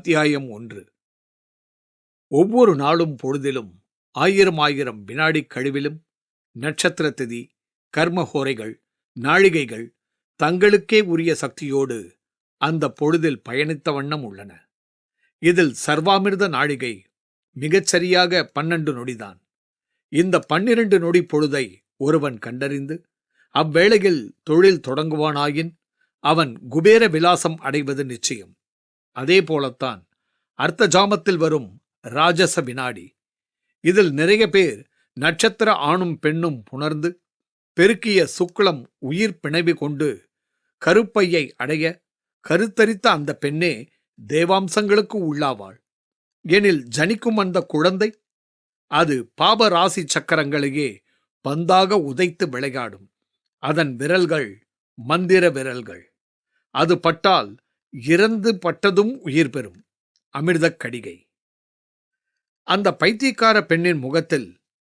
அத்தியாயம் 1. ஒவ்வொரு நாளும் பொழுதிலும் ஆயிரம் வினாடிக் கழிவிலும் நட்சத்திர திதி, கர்மஹோரைகள், நாழிகைகள் தங்களுக்கே உரிய சக்தியோடு அந்த பொழுதில் பயணித்த வண்ணம் உள்ளன. இதில் சர்வாமிர்த நாழிகை மிகச்சரியாக 12 நொடிதான். இந்த 12 நொடி பொழுதை ஒருவன் கண்டறிந்து அவ்வேளையில் தொழில் தொடங்குவானாயின் அவன் குபேர விலாசம் அடைவது நிச்சயம். அதே போலத்தான் அர்த்த ஜாமத்தில் வரும் ராஜச வினாடி. இதில் நிறைய பேர் நட்சத்திர ஆணும் பெண்ணும் புணர்ந்து பெருக்கிய சுக்லம் உயிர் பிணைவு கொண்டு கருப்பையை அடைய கருத்தரித்த அந்த பெண்ணே தேவாம்சங்களுக்கு உள்ளாவாள். எனில் ஜனிக்கும் அந்த குழந்தை அது பாபராசி சக்கரங்களையே பந்தாக உதைத்து விளையாடும். அதன் விரல்கள் மந்திர விரல்கள். அது பட்டால் இறந்து பட்டதும் உயிர் பெறும் அமிர்தக் கடிகை. அந்த பைத்தியக்கார பெண்ணின் முகத்தில்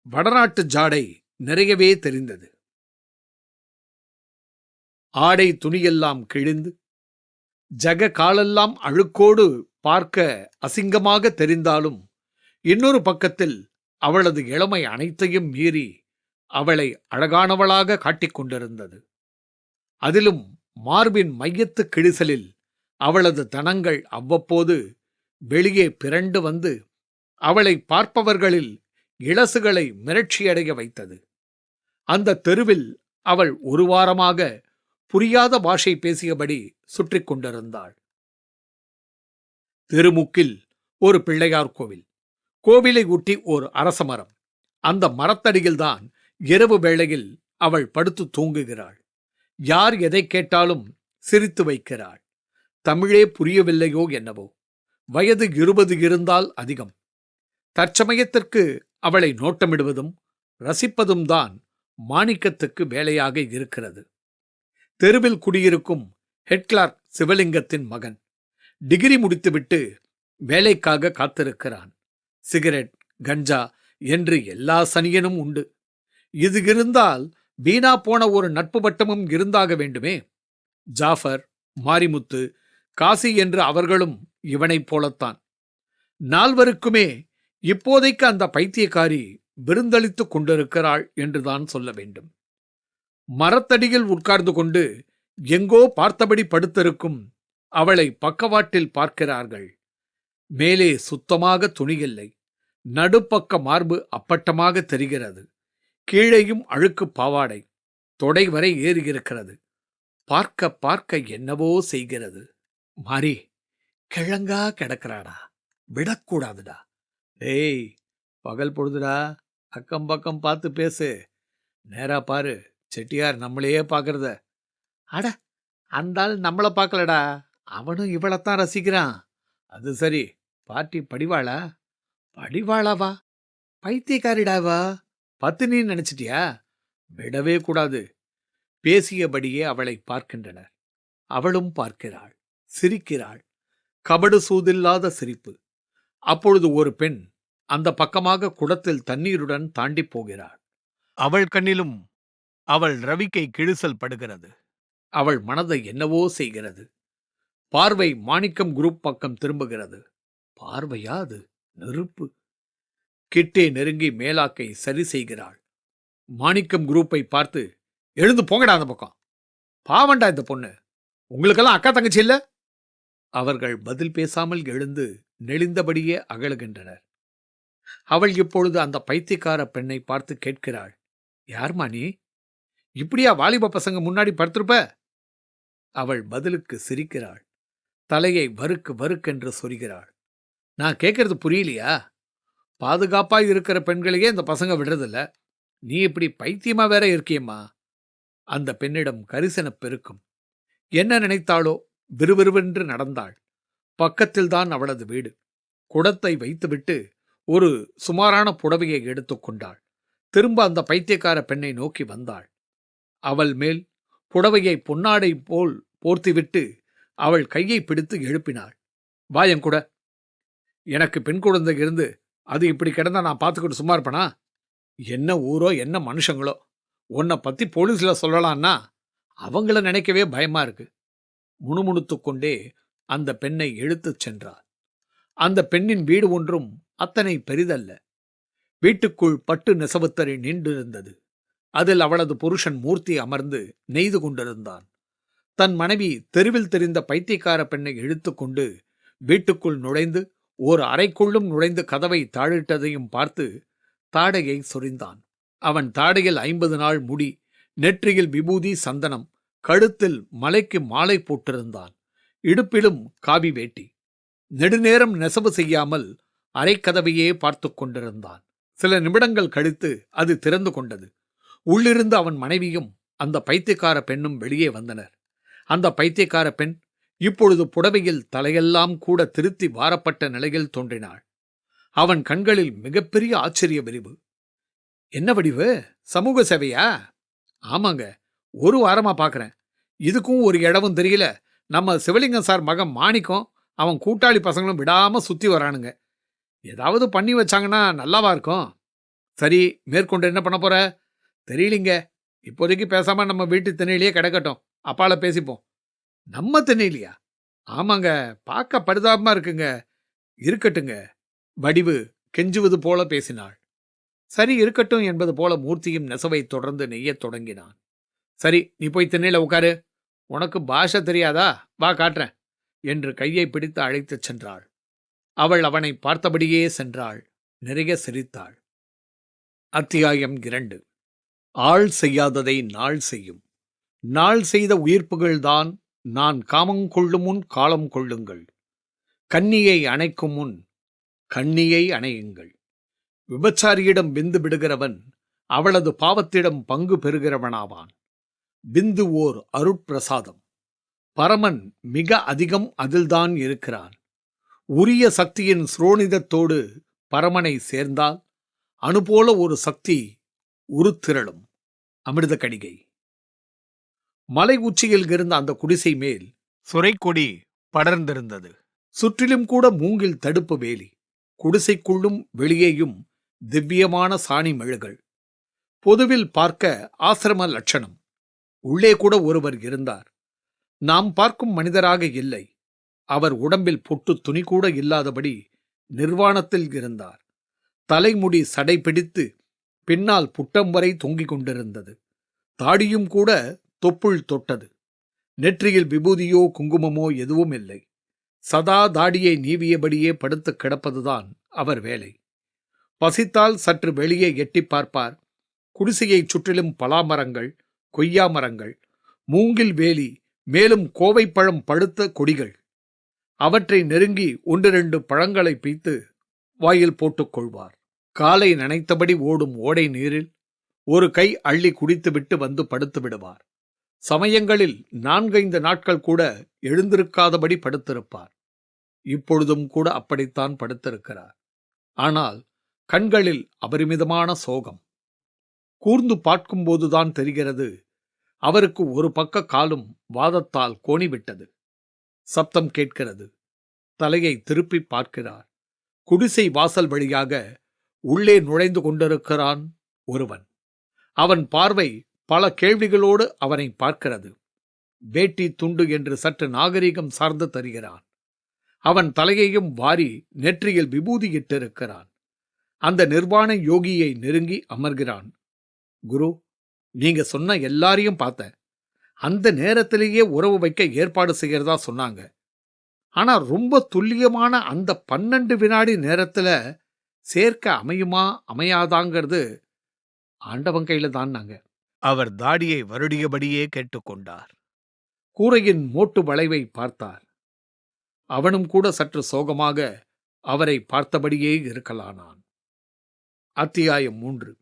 வடநாட்டு ஜாடை நிறையவே தெரிந்தது. ஆடை துணியெல்லாம் கிழிந்து ஜக காலெல்லாம் அழுக்கோடு பார்க்க அசிங்கமாக தெரிந்தாலும் இன்னொரு பக்கத்தில் அவளது இளமை அனைத்தையும் மீறி அவளை அழகானவளாக காட்டிக்கொண்டிருந்தது. அதிலும் மார்பின் மையத்து கிழிசலில் அவளது தனங்கள் அவ்வப்போது வெளியே பிறண்டு வந்து அவளை பார்ப்பவர்களில் இளசுகளை மிரட்சியடைய வைத்தது. அந்த தெருவில் அவள் ஒரு வாரமாக புரியாத பாஷை பேசியபடி சுற்றி கொண்டிருந்தாள். தெருமுக்கில் ஒரு பிள்ளையார் கோவில், கோவிலை ஒட்டி ஓர் அரசமரம். அந்த மரத்தடியில்தான் இரவு வேளையில் அவள் படுத்து தூங்குகிறாள். யார் எதை கேட்டாலும் சிரித்து வைக்கிறாள். தமிழே புரியவில்லையோ என்னவோ. வயது 20 இருந்தால் அதிகம். தற்சமயத்திற்கு அவளை நோட்டமிடுவதும் ரசிப்பதும் தான் மாணிக்கத்துக்கு வேலையாக இருக்கிறது. தெருவில் குடியிருக்கும் ஹெட்கிளார்க் சிவலிங்கத்தின் மகன். டிகிரி முடித்துவிட்டு வேலைக்காக காத்திருக்கிறான். சிகரெட், கஞ்சா என்று எல்லா சனியனும் உண்டு. இது இருந்தால் வீணா போன ஒரு நட்பு வட்டமும் இருந்தாக வேண்டுமே. ஜாஃபர், மாரிமுத்து, காசி என்று அவர்களும் இவனைப் போலத்தான். நால்வருக்குமே இப்போதைக்கு அந்த பைத்தியக்காரி விருந்தளித்துக் கொண்டிருக்கிறாள் என்றுதான் சொல்ல வேண்டும். மரத்தடியில் உட்கார்ந்து கொண்டு எங்கோ பார்த்தபடி படுத்திருக்கும் அவளை பக்கவாட்டில் பார்க்கிறார்கள். மேலே சுத்தமாக துணியில்லை. நடுப்பக்க மார்பு அப்பட்டமாக தெரிகிறது. கீழேயும் அழுக்கு பாவாடை தொடை வரை ஏறியிருக்கிறது. பார்க்க பார்க்க என்னவோ செய்கிறது. மாறி, கிழங்கா கிடக்கிறாடா, விடக்கூடாதுடா. டேய், பகல் பொழுதுடா, அக்கம் பக்கம் பார்த்து பேசு. நேரா பாரு, செட்டியார் நம்மளையே பார்க்கறத. அட, அந்தாள் நம்மளை பார்க்கலடா, அவனும் இவளைத்தான் ரசிக்கிறான். அது சரி, பார்ட்டி படிவாளா? படிவாளாவா? பைத்தியக்காரிடாவா? பத்தினின்னு நினைச்சிட்டியா? விடவே கூடாது. பேசியபடியே அவளை பார்க்கின்றனர். அவளும் பார்க்கிறாள், சிரிக்கிறாள். கபடு சூதில்லாத சிரிப்பு. அப்பொழுது ஒரு பெண் அந்த பக்கமாக குடத்தில் தண்ணீருடன் தாண்டி போகிறாள். அவள் கண்ணிலும் அவள் ரவிக்கை கிழிசல் படுகிறது. அவள் மனதை என்னவோ செய்கிறது. பார்வை மாணிக்கம் குரூப் பக்கம் திரும்புகிறது. பார்வையா அது? நெருப்பு. கிட்டே நெருங்கி மேலாக்கை சரி செய்கிறாள். மாணிக்கம் குரூப்பை பார்த்து, எழுந்து போங்கடா அந்த பக்கம். பாவண்டா இந்த பொண்ணு, உங்களுக்கெல்லாம் அக்கா தங்கச்சி இல்ல? அவர்கள் பதில் பேசாமல் எழுந்து நெளிந்தபடியே அகழுகின்றனர். அவள் இப்பொழுது அந்த பைத்தியக்கார பெண்ணை பார்த்து கேட்கிறாள், யார்மா நீ? இப்படியா வாலிப பசங்க முன்னாடி படுத்திருப்ப? அவள் பதிலுக்கு சிரிக்கிறாள். தலையை வருக்கு வறுக்கென்று சொரிகிறாள். நான் கேட்கறது புரியலையா? பாதுகாப்பாய் இருக்கிற பெண்களையே இந்த பசங்க விடுறதில்ல. நீ இப்படி பைத்தியமா வேற இருக்கியம்மா. அந்த பெண்ணிடம் கரிசன பெருக்கும். என்ன நினைத்தாளோ விறுவிறுவென்று நடந்தாள். பக்கத்தில்தான் அவளது வீடு. குடத்தை வைத்துவிட்டு ஒரு சுமாரான புடவையை எடுத்துக்கொண்டாள். திரும்ப அந்த பைத்தியக்கார பெண்ணை நோக்கி வந்தாள். அவள் மேல் புடவையை பொன்னாடை போல் போர்த்திவிட்டு அவள் கையை பிடித்து எழுப்பினாள். வாயங்கூட. எனக்கு பெண் குழந்தை இருந்து அது இப்படி கிடந்தா நான் பார்த்துக்கிட்டு சும்மா இருப்பனா? என்ன ஊரோ என்ன மனுஷங்களோ, உன்னை பத்தி போலீஸ்ல சொல்லலான்னா அவங்கள நினைக்கவே பயமா இருக்கு. முணுமுணுத்துக் கொண்டே அந்த பெண்ணை இழுத்துச் சென்றார். அந்த பெண்ணின் வீடு ஒன்றும் அத்தனை பெரிதல்ல. வீட்டுக்குள் பட்டு நெசவுத்தறி நின்றிருந்தது. அதில் அவளது புருஷன் மூர்த்தி அமர்ந்து நெய்து கொண்டிருந்தான். தன் மனைவி தெருவில் தெரிந்த பைத்தியக்கார பெண்ணை இழுத்துக்கொண்டு வீட்டுக்குள் நுழைந்து ஓர் அறைக்குள்ளும் நுழைந்து கதவை தாழிட்டதையும் பார்த்து தாடையை சொரிந்தான். அவன் தாடையில் 50 நாள் முடி, நெற்றியில் விபூதி சந்தனம், கழுத்தில் மலைக்கு மாலை போட்டிருந்தான். இடுப்பிலும் காவி வேட்டி. நெடுநேரம் நெசவு செய்யாமல் அரைக்கதவையே பார்த்து கொண்டிருந்தான். சில நிமிடங்கள் கழித்து அது திறந்து கொண்டது. உள்ளிருந்து அவன் மனைவியும் அந்த பைத்தியக்கார பெண்ணும் வெளியே வந்தனர். அந்த பைத்தியக்கார பெண் இப்பொழுது புடவையில் தலையெல்லாம் கூட திருத்தி வாரப்பட்ட நிலையில் தோன்றினாள். அவன் கண்களில் மிகப்பெரிய ஆச்சரிய விரிவு. என்ன வடிவு? சமூக சேவையா? ஆமாங்க, 1 வாரமா பார்க்கறேன். இதுக்கும் ஒரு இடமும் தெரியல. நம்ம சிவலிங்கம் சார் மகன் மாணிக்கம் அவன் கூட்டாளி பசங்களும் விடாம சுத்தி வரானுங்க. ஏதாவது பண்ணி வச்சாங்கன்னா நல்லாவா இருக்கும். சரி, மேற்கொண்டு என்ன பண்ண போற? தெரியலிங்க. இப்போதைக்கு பேசாம நம்ம வீட்டு திண்ணையிலேயே கிடக்கட்டும். அப்பால பேசிப்போம். நம்ம திண்ணையிலையா? ஆமாங்க, பார்க்க பரிதாபமா இருக்குங்க. இருக்கட்டுங்க. வடிவு கெஞ்சுவது போல பேசினாள். சரி, இருக்கட்டும் என்பது போல மூர்த்தியும் நெசவை தொடர்ந்து நெய்யத் தொடங்கினான். சரி, நீ போய் திண்ணையில உட்காரு. உனக்கு பாஷை தெரியாதா? வா காட்டுறேன் என்று கையை பிடித்து அழைத்துச் சென்றாள். அவள் அவனை பார்த்தபடியே சென்றாள். நிறைய சிரித்தாள். அத்தியாயம் 2. ஆள் செய்யாததை நாள் செய்யும். நாள் செய்த உயிர்ப்புகள்தான் நான் காமம் கொள்ளும் முன் காலம் கொள்ளுங்கள். கன்னியை அணைக்கும் முன் கண்ணியை அணையுங்கள். விபச்சாரியிடம் விந்து விடுகிறவன் அவளது பாவத்திடம் பங்கு பெறுகிறவனாவான். விந்து ஓர் அருட்பிரசாதம். பரமன் மிக அதிகம் அதில்தான் இருக்கிறான். உரிய சக்தியின் ஸ்ரோணிதத்தோடு பரமனை சேர்ந்தால் அணுபோல ஒரு சக்தி உருத்திரளும். அமிர்த கடிகை. மலை உச்சியில் இருந்த அந்த குடிசை மேல் சுரைக்கொடி படர்ந்திருந்தது. சுற்றிலும் கூட மூங்கில் தடுப்பு வேலி. குடிசைக்குள்ளும் வெளியேயும் திவ்யமான சாணி மெழுகள். பொதுவில் பார்க்க ஆசிரம லட்சணம். உள்ளே கூட ஒருவர் இருந்தார். நாம் பார்க்கும் மனிதராக இல்லை. அவர் உடம்பில் பொட்டு துணி கூட இல்லாதபடி நிர்வாணத்தில் இருந்தார். தலைமுடி சடை பிடித்து பின்னால் புட்டம் வரை தொங்கிக் கொண்டிருந்தது. தாடியும் கூட தொப்புள் தொட்டது. நெற்றியில் விபூதியோ குங்குமமோ எதுவும் இல்லை. சதா தாடியை நீவியபடியே படுத்து கிடப்பதுதான் அவர் வேலை. பசித்தால் சற்று வெளியே எட்டி பார்ப்பார். குடிசையைச் சுற்றிலும் பலாமரங்கள், கொய்யா மரங்கள், மூங்கில் வேலி, மேலும் கோவைப்பழம் பழுத்த கொடிகள். அவற்றை நெருங்கி 1-2 பழங்களை பீத்து வாயில் போட்டுக் கொள்வார். காலை நனைத்தபடி ஓடும் ஓடை நீரில் ஒரு கை அள்ளி குடித்துவிட்டு வந்து படுத்து விடுவார். சமயங்களில் 4-5 நாட்கள் கூட எழுந்திருக்காதபடி படுத்திருப்பார். இப்பொழுதும் கூட அப்படித்தான் படுத்திருக்கிறார். ஆனால் கண்களில் அபரிமிதமான சோகம். கூர்ந்து பார்க்கும்போதுதான் தெரிகிறது, அவருக்கு ஒரு பக்க காலும் வாதத்தால் கோணிவிட்டது. சப்தம் கேட்கிறது. தலையை திருப்பி பார்க்கிறார். குடிசை வாசல் வழியாக உள்ளே நுழைந்து கொண்டிருக்கிறான் ஒருவன். அவன் பார்வை பல கேள்விகளோடு அவனை பார்க்கிறது. வேட்டி துண்டு என்று சற்று நாகரிகம் சார்ந்து தருகிறான். அவன் தலையையும் வாரி நெற்றியில் விபூதி இட்டிருக்கிறான். அந்த நிர்வாண யோகியை நெருங்கி அமர்கிறான். குரு, நீங்க சொன்ன எல்லாரையும் பார்த்தேன். அந்த நேரத்திலேயே உறவு வைக்க ஏற்பாடு செய்யறதா சொன்னாங்க. ஆனா ரொம்ப துல்லியமான அந்த 12 வினாடி நேரத்துல சேர்க்க அமையுமா அமையாதாங்கிறது ஆண்டவன் கையில தான்னாங்க. அவர் தாடியை வருடியபடியே கேட்டுக்கொண்டார். கூரையின் மோட்டு வளைவை பார்த்தார். அவனும் கூட சற்று சோகமாக அவரை பார்த்தபடியே இருக்கலானான். அத்தியாயம் 3.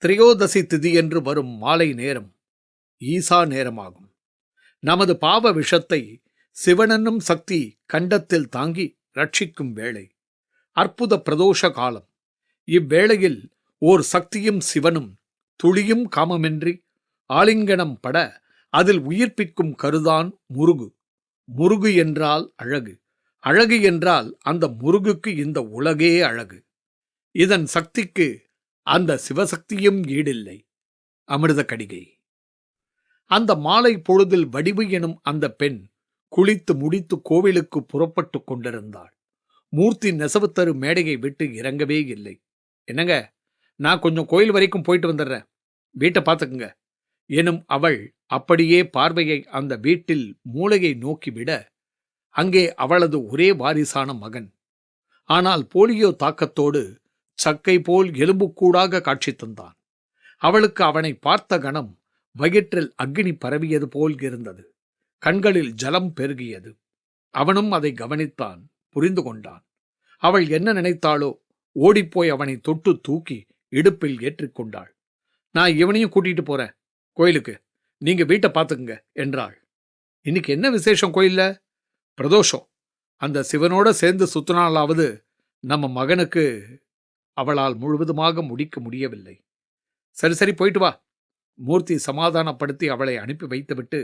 திரையோதசி திதியன்று வரும் மாலை நேரம் ஈசா நேரமாகும். நமது பாவ விஷத்தை சிவனென்னும் சக்தி கண்டத்தில் தாங்கி ரட்சிக்கும் வேளை. அற்புத பிரதோஷ காலம். இவ்வேளையில் ஓர் சக்தியும் சிவனும் துளியும் காமமின்றி ஆலிங்கனம் பட அதில் உயிர்ப்பிக்கும் கருதான் முருகு. முருகு என்றால் அழகு. அழகு என்றால் அந்த முருகுக்கு இந்த உலகே அழகு. இதன் சக்திக்கு அந்த சிவசக்தியும் ஈடில்லை. அமிர்த கடிகை. அந்த மாலை பொழுதில் வடிவு எனும் அந்த பெண் குளித்து முடித்து கோவிலுக்கு புறப்பட்டு கொண்டிருந்தாள். மூர்த்தி நெசவுத்தரு மேடையை விட்டு இறங்கவே இல்லை. என்னங்க, நான் கொஞ்சம் கோயில் வரைக்கும் போயிட்டு வந்துடுறேன், வீட்டை பார்த்துக்குங்க எனும் அவள் அப்படியே பார்வையை அந்த வீட்டில் மூளையை நோக்கிவிட, அங்கே அவளது ஒரே வாரிசான மகன், ஆனால் போலியோ தாக்கத்தோடு சக்கை போல் எலும்புக்கூடாக காட்சி தந்தான். அவளுக்கு அவனை பார்த்த கணம் வயிற்றில் அக்கினி பரவியது போல் இருந்தது. கண்களில் ஜலம் பெருகியது. அவனும் அதை கவனித்தான், புரிந்து கொண்டான். அவள் என்ன நினைத்தாளோ, ஓடிப்போய் அவனை தொட்டு தூக்கி இடுப்பில் ஏற்றிக்கொண்டாள். நான் இவனையும் கூட்டிட்டு போறேன் கோயிலுக்கு, நீங்க வீட்டை பார்த்துக்குங்க என்றாள். இன்னைக்கு என்ன விசேஷம் கோயில்ல? பிரதோஷம். அந்த சிவனோட சேர்ந்து சுத்தினாலாவது நம்ம மகனுக்கு. அவளால் முழுவதுமாக முடிக்க முடியவில்லை. சரி சரி, போயிட்டு வா. மூர்த்தி சமாதானப்படுத்தி அவளை அனுப்பி வைத்துவிட்டு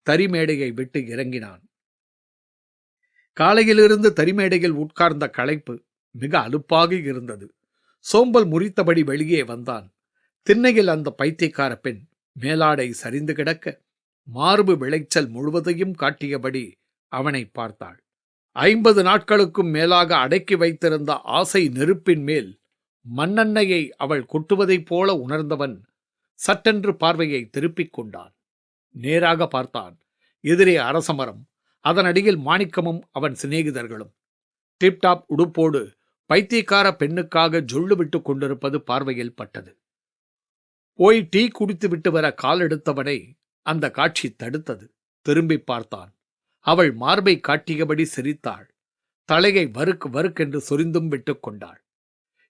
தரிமேடையை விட்டு இறங்கினான். காலையிலிருந்து தரிமேடையில் உட்கார்ந்த களைப்பு மிக அலுப்பாக இருந்தது. சோம்பல் முறித்தபடி வெளியே வந்தான். திண்ணையில் அந்த பைத்தியக்கார பெண் மேலாடை சரிந்து கிடக்க, மார்பு விளைச்சல் முழுவதையும் காட்டியபடி அவனை பார்த்தாள். 50 நாட்களுக்கும் மேலாக அடக்கி வைத்திருந்த ஆசை நெருப்பின் மேல் மண்ணெண்ணெயை அவள் கொட்டுவதைப் போல உணர்ந்தவன் சட்டென்று பார்வையை திருப்பிக் கொண்டான். நேராக பார்த்தான். எதிரே அரசமரம், அதனடியில் மாணிக்கமும் அவன் சிநேகிதர்களும் டிப்டாப் உடுப்போடு பைத்தியக்கார பெண்ணுக்காக ஜொல்லு விட்டு கொண்டிருப்பது பார்வையில் பட்டது. போய் டீ குடித்து விட்டு வர கால் எடுத்தவனை அந்த காட்சி தடுத்தது. திரும்பி பார்த்தான். அவள் மார்பை காட்டியபடி சிரித்தாள். தலையை வறுக்கு வறுக்கென்று சொரிந்தும் விட்டு கொண்டாள்.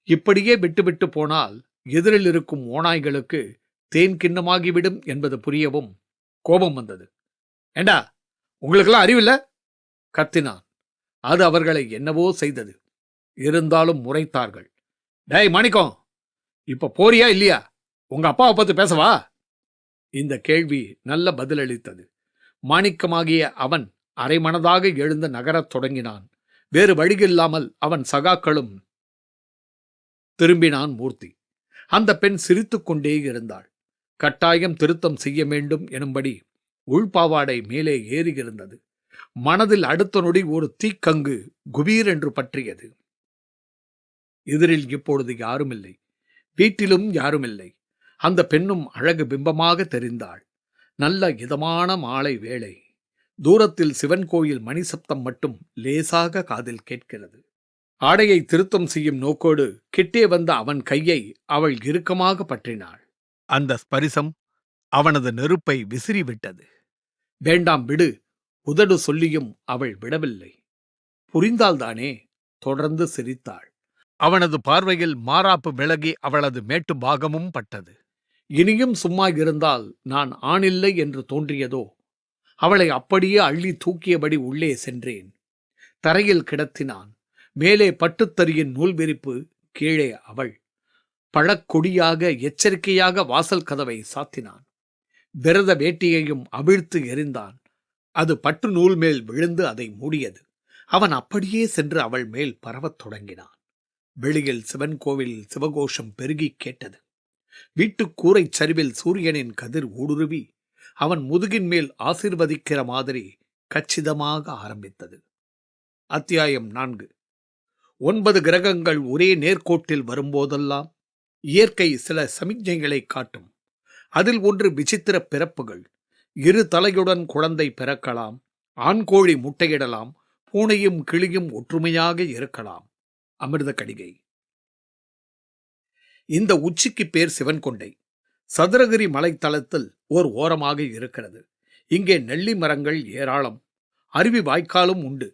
இப்படியே விட்டுவிட்டு போனால் எதிரில் இருக்கும் ஓநாய்களுக்கு தேன் கிண்ணமாகிவிடும் என்பது புரியவும் கோபம் வந்தது. ஏண்டா, உங்களுக்கெல்லாம் அறிவில்ல? கத்தினான். அது அவர்களை என்னவோ செய்தது. இருந்தாலும் முறைத்தார்கள். டேய் மாணிக்கம், இப்ப போறியா இல்லையா? உங்க அப்பாவை பத்தி பேசவா? இந்த கேள்வி நல்ல பதிலளித்தது. மாணிக்கமாகிய அவன் அரைமனதாக எழுந்து நகரத் தொடங்கினான். வேறு வழியில்லாமல் அவன் சகாக்களும் திரும்பினான். மூர்த்தி, அந்த பெண் சிரித்துக் கொண்டே இருந்தாள். கட்டாயம் திருத்தம் செய்ய வேண்டும் எனும்படி உள்பாவாடை மேலே ஏறியிருந்தது. மனதில் அடுத்த நொடி ஒரு தீக்கங்கு குபீர் என்று பற்றியது. எதிரில் இப்பொழுது யாருமில்லை, வீட்டிலும் யாருமில்லை. அந்த பெண்ணும் அழகு பிம்பமாக தெரிந்தாள். நல்ல இதமான மாலை வேளை. தூரத்தில் சிவன் கோயில் மணி சப்தம் மட்டும் லேசாக காதில் கேட்கிறது. ஆடையை திருத்தம் செய்யும் நோக்கோடு கிட்டே வந்த அவன் கையை அவள் இறுக்கமாக பற்றினாள். அந்த ஸ்பரிசம் அவனது நெருப்பை விசிறிவிட்டது. வேண்டாம் விடு, உதடு சொல்லியும் அவள் விடவில்லை. புரிந்தால்தானே? தொடர்ந்து சிரித்தாள். அவனது பார்வையில் மாறாப்பு விலகி அவளது மேட்டு பாகமும் பட்டது. இனியும் சும்மா இருந்தால் நான் ஆணில்லை என்று தோன்றியதோ, அவளை அப்படியே அள்ளி தூக்கியபடி உள்ளே சென்றேன். தரையில் கிடத்தினான். மேலே பட்டுத்தறியின் நூல் விரிப்பு, கீழே அவள். பழக்கொடியாக எச்சரிக்கையாக வாசல் கதவை சாத்தினான். விரத வேட்டியையும் அவிழ்த்து எறிந்தான். அது பட்டு நூல் மேல் விழுந்து அதை மூடியது. அவன் அப்படியே சென்று அவள் மேல் பரவத் தொடங்கினான். வெளியில் சிவன் கோவிலில் சிவகோஷம் பெருகி கேட்டது. வீட்டுக்கூரை சரிவில் சூரியனின் கதிர் ஊடுருவி அவன் முதுகின் மேல் ஆசீர்வதிக்கிற மாதிரி கச்சிதமாக ஆரம்பித்தது. அத்தியாயம் 4. 9 கிரகங்கள் ஒரே நேர்கோட்டில் வரும்போதெல்லாம் இயற்கை சில சமிக்ஞைகளை காட்டும். அதில் ஒன்று விசித்திர பிறப்புகள். 2 தலையுடன் குழந்தை பிறக்கலாம், ஆண்கோழி முட்டையிடலாம், பூனையும் கிளியும் ஒற்றுமையாக இருக்கலாம். அமிர்த கடிகை. இந்த உச்சிக்கு பேர் சிவன் கொண்டை. சதுரகிரி மலைத்தளத்தில் ஓர் ஓரமாக இருக்கிறது. இங்கே நெல்லி மரங்கள் ஏராளம். அருவி வாய்க்காலும் உண்டு.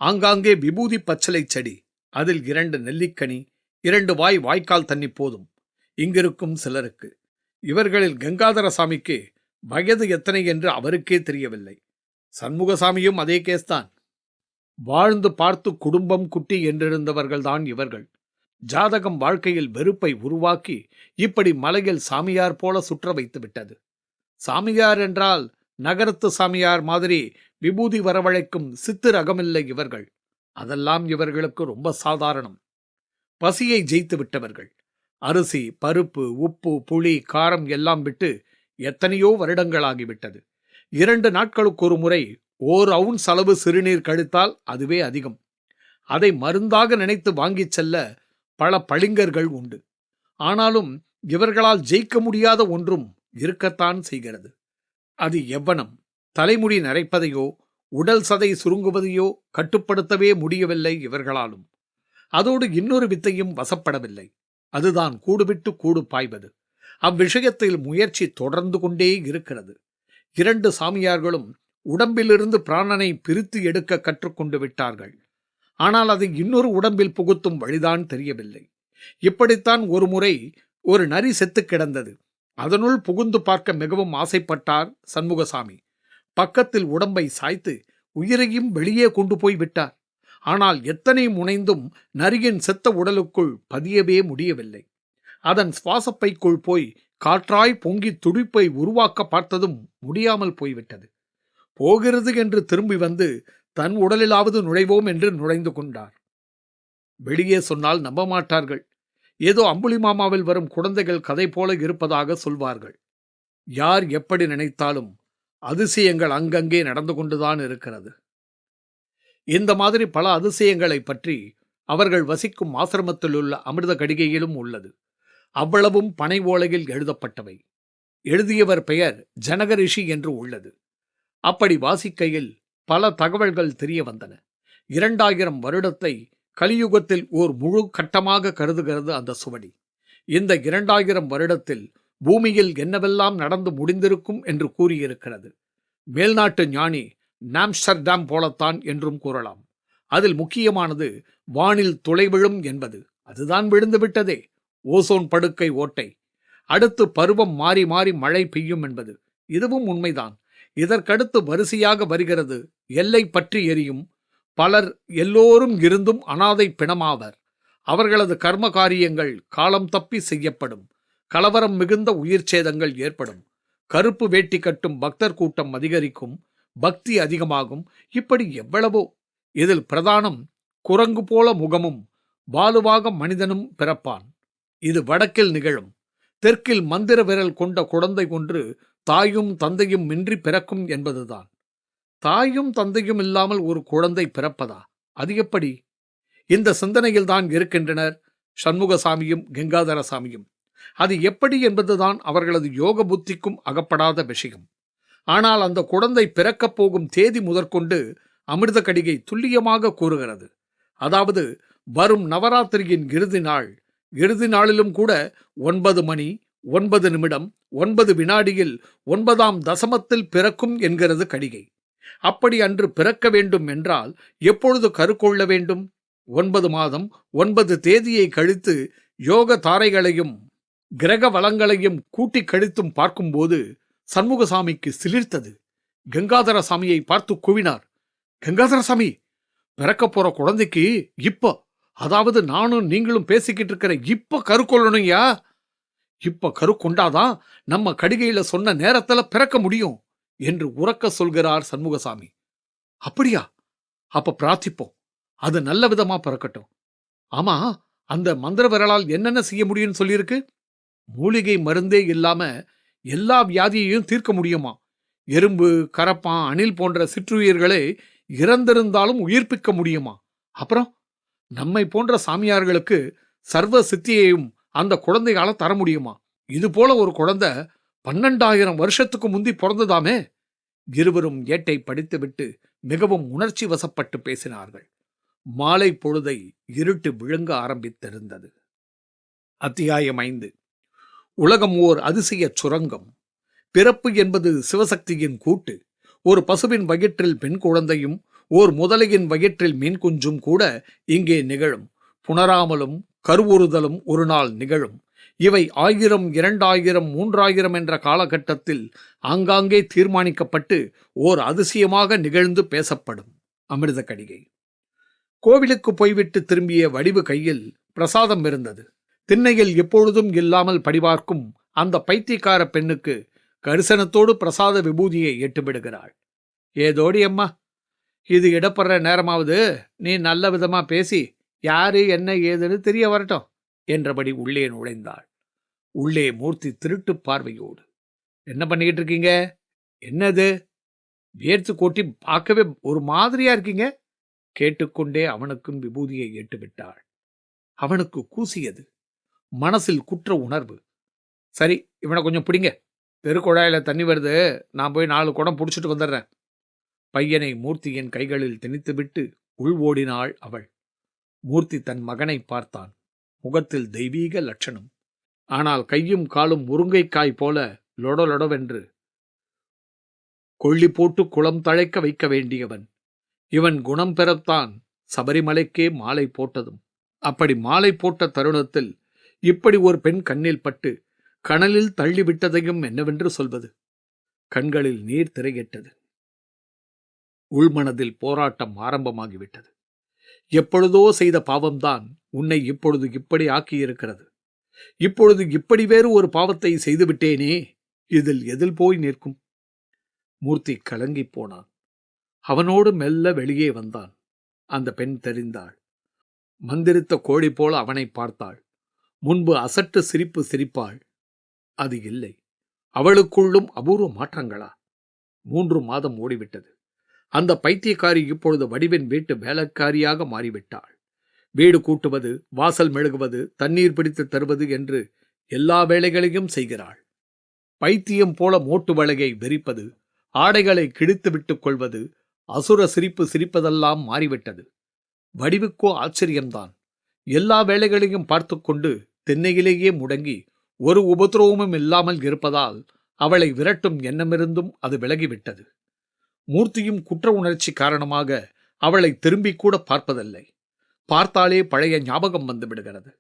ஆங்காங்கே விபூதி பச்சளை செடி. அதில் 2 நெல்லிக்கனி, 2 வாய் வாய்க்கால் தண்ணி போதும் இங்கிருக்கும் சிலருக்கு. இவர்களில் கங்காதரசாமிக்கு வயது எத்தனை என்று அவருக்கே தெரியவில்லை. சண்முகசாமியும் அதே கேஸ்தான். வாழ்ந்து பார்த்து குடும்பம் குட்டி என்றிருந்தவர்கள்தான் இவர்கள். ஜாதகம் வாழ்க்கையில் வெறுப்பை உருவாக்கி இப்படி மலையில் சாமியார் போல சுற்ற வைத்து விட்டது. சாமியார் என்றால் நகரத்து சாமியார் மாதிரி விபூதி வரவழைக்கும் சித்து ரகமில்லை இவர்கள். அதெல்லாம் இவர்களுக்கு ரொம்ப சாதாரணம். பசியை ஜெயித்து விட்டவர்கள். அரிசி, பருப்பு, உப்பு, புளி, காரம் எல்லாம் விட்டு எத்தனையோ வருடங்களாகிவிட்டது. 2 நாட்களுக்கு ஒரு முறை ஓர் அவுன்ஸ் அளவு சிறுநீர் கழித்தால் அதுவே அதிகம். அதை மருந்தாக நினைத்து வாங்கிச் செல்ல பல பளிங்கர்கள் உண்டு. ஆனாலும் இவர்களால் ஜெயிக்க முடியாத ஒன்றும் இருக்கத்தான் செய்கிறது. அது எவ்வனம். தலைமுடி நரைப்பதையோ உடல் சதை சுருங்குவதையோ கட்டுப்படுத்தவே முடியவில்லை இவர்களாலும். அதோடு இன்னொரு வித்தையும் வசப்படவில்லை. அதுதான் கூடுவிட்டு கூடு பாய்வது. அவ்விஷயத்தில் முயற்சி தொடர்ந்து கொண்டே இருக்கிறது. 2 சாமியார்களும் உடம்பிலிருந்து பிராணனை பிரித்து எடுக்க கற்றுக்கொண்டு விட்டார்கள். ஆனால் அதை இன்னொரு உடம்பில் புகுத்தும் வழிதான் தெரியவில்லை. இப்படித்தான் ஒரு முறை ஒரு நரி செத்து கிடந்தது. அதனுள் புகுந்து பார்க்க மிகவும் ஆசைப்பட்டார் சண்முகசாமி. பக்கத்தில் உடம்பை சாய்த்து உயிரையும் வெளியே கொண்டு போய் விட்டார். ஆனால் எத்தனை முனைந்தும் நரியின் செத்த உடலுக்குள் பதியவே முடியவில்லை. அதன் சுவாசப்பைக்குள் போய் காற்றாய் பொங்கி துடிப்பை உருவாக்க பார்த்ததும் முடியாமல் போய்விட்டது. போகிறது என்று திரும்பி வந்து தன் உடலிலாவது நுழைவோம் என்று நுழைந்து கொண்டார். வெளியே சொன்னால் நம்ப மாட்டார்கள். ஏதோ அம்புலி மாமாவில் வரும் குழந்தைகள் கதை போல இருப்பதாக சொல்வார்கள். யார் எப்படி நினைத்தாலும் அதிசயங்கள் அங்கங்கே நடந்து கொண்டுதான் இருக்கிறது. இந்த மாதிரி பல அதிசயங்களை பற்றி அவர்கள் வசிக்கும் ஆசிரமத்தில் உள்ள அமிர்த கடிகையிலும் உள்ளது. அவ்வளவும் பனை ஓலையில் எழுதப்பட்டவை. எழுதியவர் பெயர் ஜனகரிஷி என்று உள்ளது. அப்படி வாசிக்கையில் பல தகவல்கள் தெரிய வந்தன. 2000 வருடத்தை கலியுகத்தில் ஓர் முழு கட்டமாக கருதுகிறது அந்த சுவடி. இந்த 2000 வருடத்தில் பூமியில் என்னவெல்லாம் நடந்து முடிந்திருக்கும் என்று கூறியிருக்கிறது. மேல்நாட்டு ஞானி நாம்ஸ்டர்டாம் போலத்தான் என்றும் கூறலாம். அதில் முக்கியமானது வானில் துளை விழும் என்பது. அதுதான் விழுந்து விட்டதே. ஓசோன் படுக்கை ஓட்டை. அடுத்து பருவம் மாறி மாறி மழை பெய்யும் என்பது. இதுவும் உண்மைதான். இதற்கடுத்து வரிசையாக வருகிறது எல்லை பற்றி எரியும். பலர் எல்லோரும் இருந்தும் அனாதை பிணமாவர். அவர்களது கர்ம காரியங்கள் காலம் தப்பி செய்யப்படும். கலவரம் மிகுந்த உயிர் சேதங்கள் ஏற்படும். கருப்பு வேட்டி கட்டும் பக்தர் கூட்டம் அதிகரிக்கும். பக்தி அதிகமாகும். இப்படி எவ்வளவோ. இதில் பிரதானம் குரங்கு போல முகமும் பாலுவாக மனிதனும் பிறப்பான். இது வடக்கில் நிகழும். தெற்கில் மந்திர விரல் கொண்ட குழந்தை ஒன்று தாயும் தந்தையும் இன்றி பிறக்கும் என்பதுதான். தாயும் தந்தையும் இல்லாமல் ஒரு குழந்தை பிறப்பதா? அது எப்படி? இந்த சிந்தனையில்தான் இருக்கின்றனர் சண்முகசாமியும் கங்காதரசாமியும். அது எப்படி என்பதுதான் அவர்களது யோக புத்திக்கும் அகப்படாத விஷயம். ஆனால் அந்த குழந்தை பிறக்கப் போகும் தேதி முதற்கொண்டு அமிர்த கடிகை துல்லியமாக கூறுகிறது. அதாவது வரும் நவராத்திரியின் இறுதி நாள். இறுதி நாளிலும் கூட 9 மணி 9 நிமிடம் 9 வினாடியில் 9ஆம் தசமத்தில் பிறக்கும் என்கிறது கடிகை. அப்படி அன்று பிறக்க வேண்டும் என்றால் எப்பொழுது கருக்கொள்ள வேண்டும்? 9 மாதம் 9 தேதியை கழித்து யோக தாரைகளையும் கிரக வளங்களையும் கூட்டி கழித்தும் பார்க்கும்போது சண்முகசாமிக்கு சிலிர்த்தது. கங்காதரசாமியை பார்த்து கூவினார். கங்காதரசாமி, பிறக்க போற குழந்தைக்கு இப்ப, அதாவது நானும் நீங்களும் பேசிக்கிட்டு இருக்கிற இப்ப கருக்கொள்ளணும்யா. இப்ப கருக்கொண்டாதான் நம்ம கடிகையில சொன்ன நேரத்துல பிறக்க முடியும் என்று உரக்க சொல்கிறார் சண்முகசாமி. அப்படியா? அப்ப பிரார்த்திப்போம். அது நல்ல விதமா பிறக்கட்டும். ஆமா, அந்த மந்திர விரலால் என்னென்ன செய்ய முடியும்னு சொல்லியிருக்கு? மூலிகை மருந்தே இல்லாம எல்லா வியாதியையும் தீர்க்க முடியுமா? எறும்பு, கரப்பான், அணில் போன்ற சிற்றுயிர்களை இறந்திருந்தாலும் உயிர்ப்பிக்க முடியுமா? அப்புறம் நம்மை போன்ற சாமியார்களுக்கு சர்வ சித்தியையும் அந்த குழந்தையால தர முடியுமா? இது போல ஒரு குழந்தை 12,000 வருஷத்துக்கு முந்தி பிறந்ததாமே. இருவரும் ஏட்டை படித்துவிட்டு மிகவும் உணர்ச்சி வசப்பட்டு பேசினார்கள். மாலை பொழுதை இருட்டு விழுங்க ஆரம்பித்திருந்தது. அத்தியாயம் 5. உலகம் ஓர் அதிசய சுரங்கம். பிறப்பு என்பது சிவசக்தியின் கூட்டு. ஒரு பசுவின் வயிற்றில் பெண் குழந்தையும் ஓர் முதலையின் வயிற்றில் மீன் குஞ்சும் கூட இங்கே நிகழும். புணராமலும் கருவுறுதலும் ஒரு நாள் நிகழும். இவை 1000, 2000, 3000 என்ற காலகட்டத்தில் ஆங்காங்கே தீர்மானிக்கப்பட்டு ஓர் அதிசயமாக நிகழ்ந்து பேசப்படும். அமிர்த கடிகை. கோவிலுக்கு போய்விட்டு திரும்பிய வடிவு கையில் பிரசாதம் இருந்தது. திண்ணையில் எப்பொழுதும் இல்லாமல் படிபார்க்கும் அந்த பைத்தியக்கார பெண்ணுக்கு கரிசனத்தோடு பிரசாத விபூதியை எட்டுவிடுகிறாள். ஏதோடி அம்மா, இது இடப்படுற நேரமாவது நீ நல்ல விதமா பேசி யாரு என்ன ஏதுன்னு தெரிய வரட்டும் என்றபடி உள்ளே நுழைந்தாள். உள்ளே மூர்த்தி திருட்டு பார்வையோடு, என்ன பண்ணிக்கிட்டு இருக்கீங்க? என்னது? வேர்த்து கொட்டி பார்க்கவே ஒரு மாதிரியா இருக்கீங்க. கேட்டுக்கொண்டே அவனுக்கும் விபூதியை ஏட்டுவிட்டாள். அவனுக்கு கூசியது. மனசில் குற்ற உணர்வு. சரி, இவனை கொஞ்சம் பிடிங்க. தெருக்குழாயில தண்ணி வருது, நான் போய் 4 குடம் புடிச்சிட்டு வந்துடுறேன். பையனை மூர்த்தியின் கைகளில் திணித்துவிட்டு உள் ஓடினாள் அவள். மூர்த்தி தன் மகனை பார்த்தான். முகத்தில் தெய்வீக லட்சணம். ஆனால் கையும் காலும் முருங்கைக்காய் போல லொடலொடவென்று கொள்ளி போட்டு குளம் தழைக்க வைக்க வேண்டியவன். இவன் குணம் பெறத்தான் சபரிமலைக்கே மாலை போட்டதும். அப்படி மாலை போட்ட தருணத்தில் இப்படி ஒரு பெண் கண்ணில் பட்டு கனலில் தள்ளிவிட்டதையும் என்னவென்று சொல்வது? கண்களில் நீர் திரையிட்டது. உள்மனதில் போராட்டம் ஆரம்பமாகிவிட்டது. எப்பொழுதோ செய்த பாவம்தான் உன்னை இப்பொழுது இப்படி ஆக்கியிருக்கிறது. இப்பொழுது இப்படி வேறு ஒரு பாவத்தை செய்துவிட்டேனே, எதில் போய் நிற்கும்? மூர்த்தி கலங்கிப் போனான். அவனோடு மெல்ல வெளியே வந்தான். அந்த பெண் தெரிந்தாள். மந்திரித்த கோழி போல அவனை பார்த்தாள். முன்பு அசட்டு சிரிப்பு சிரிப்பாள். அது இல்லை. அவளுக்குள்ளும் அபூர்வ மாற்றங்களா? 3 மாதம் ஓடிவிட்டது. அந்த பைத்தியக்காரி இப்பொழுது வடிவின் வீட்டு வேலைக்காரியாக மாறிவிட்டாள். வீடு கூட்டுவது, வாசல் மெழுகுவது, தண்ணீர் பிடித்து தருவது என்று எல்லா வேலைகளையும் செய்கிறாள். பைத்தியம் போல மோட்டு வளையை வெறிப்பது, ஆடைகளை கிழித்து விட்டுக் கொள்வது, அசுர சிரிப்பு சிரிப்பதெல்லாம் மாறிவிட்டது. வடிவுக்கோ ஆச்சரியம்தான். எல்லா வேலைகளையும் பார்த்து கொண்டு திண்ணையிலேயே முடங்கி ஒரு உபத்திரவமும் இல்லாமல் இருப்பதால் அவளை விரட்டும் எண்ணமிருந்தும் அது விலகிவிட்டது. மூர்த்தியும் குற்ற உணர்ச்சி காரணமாக அவளை திரும்பி கூட பார்ப்பதில்லை. பார்த்தாலே பழைய ஞாபகம் வந்து விடுகிறது.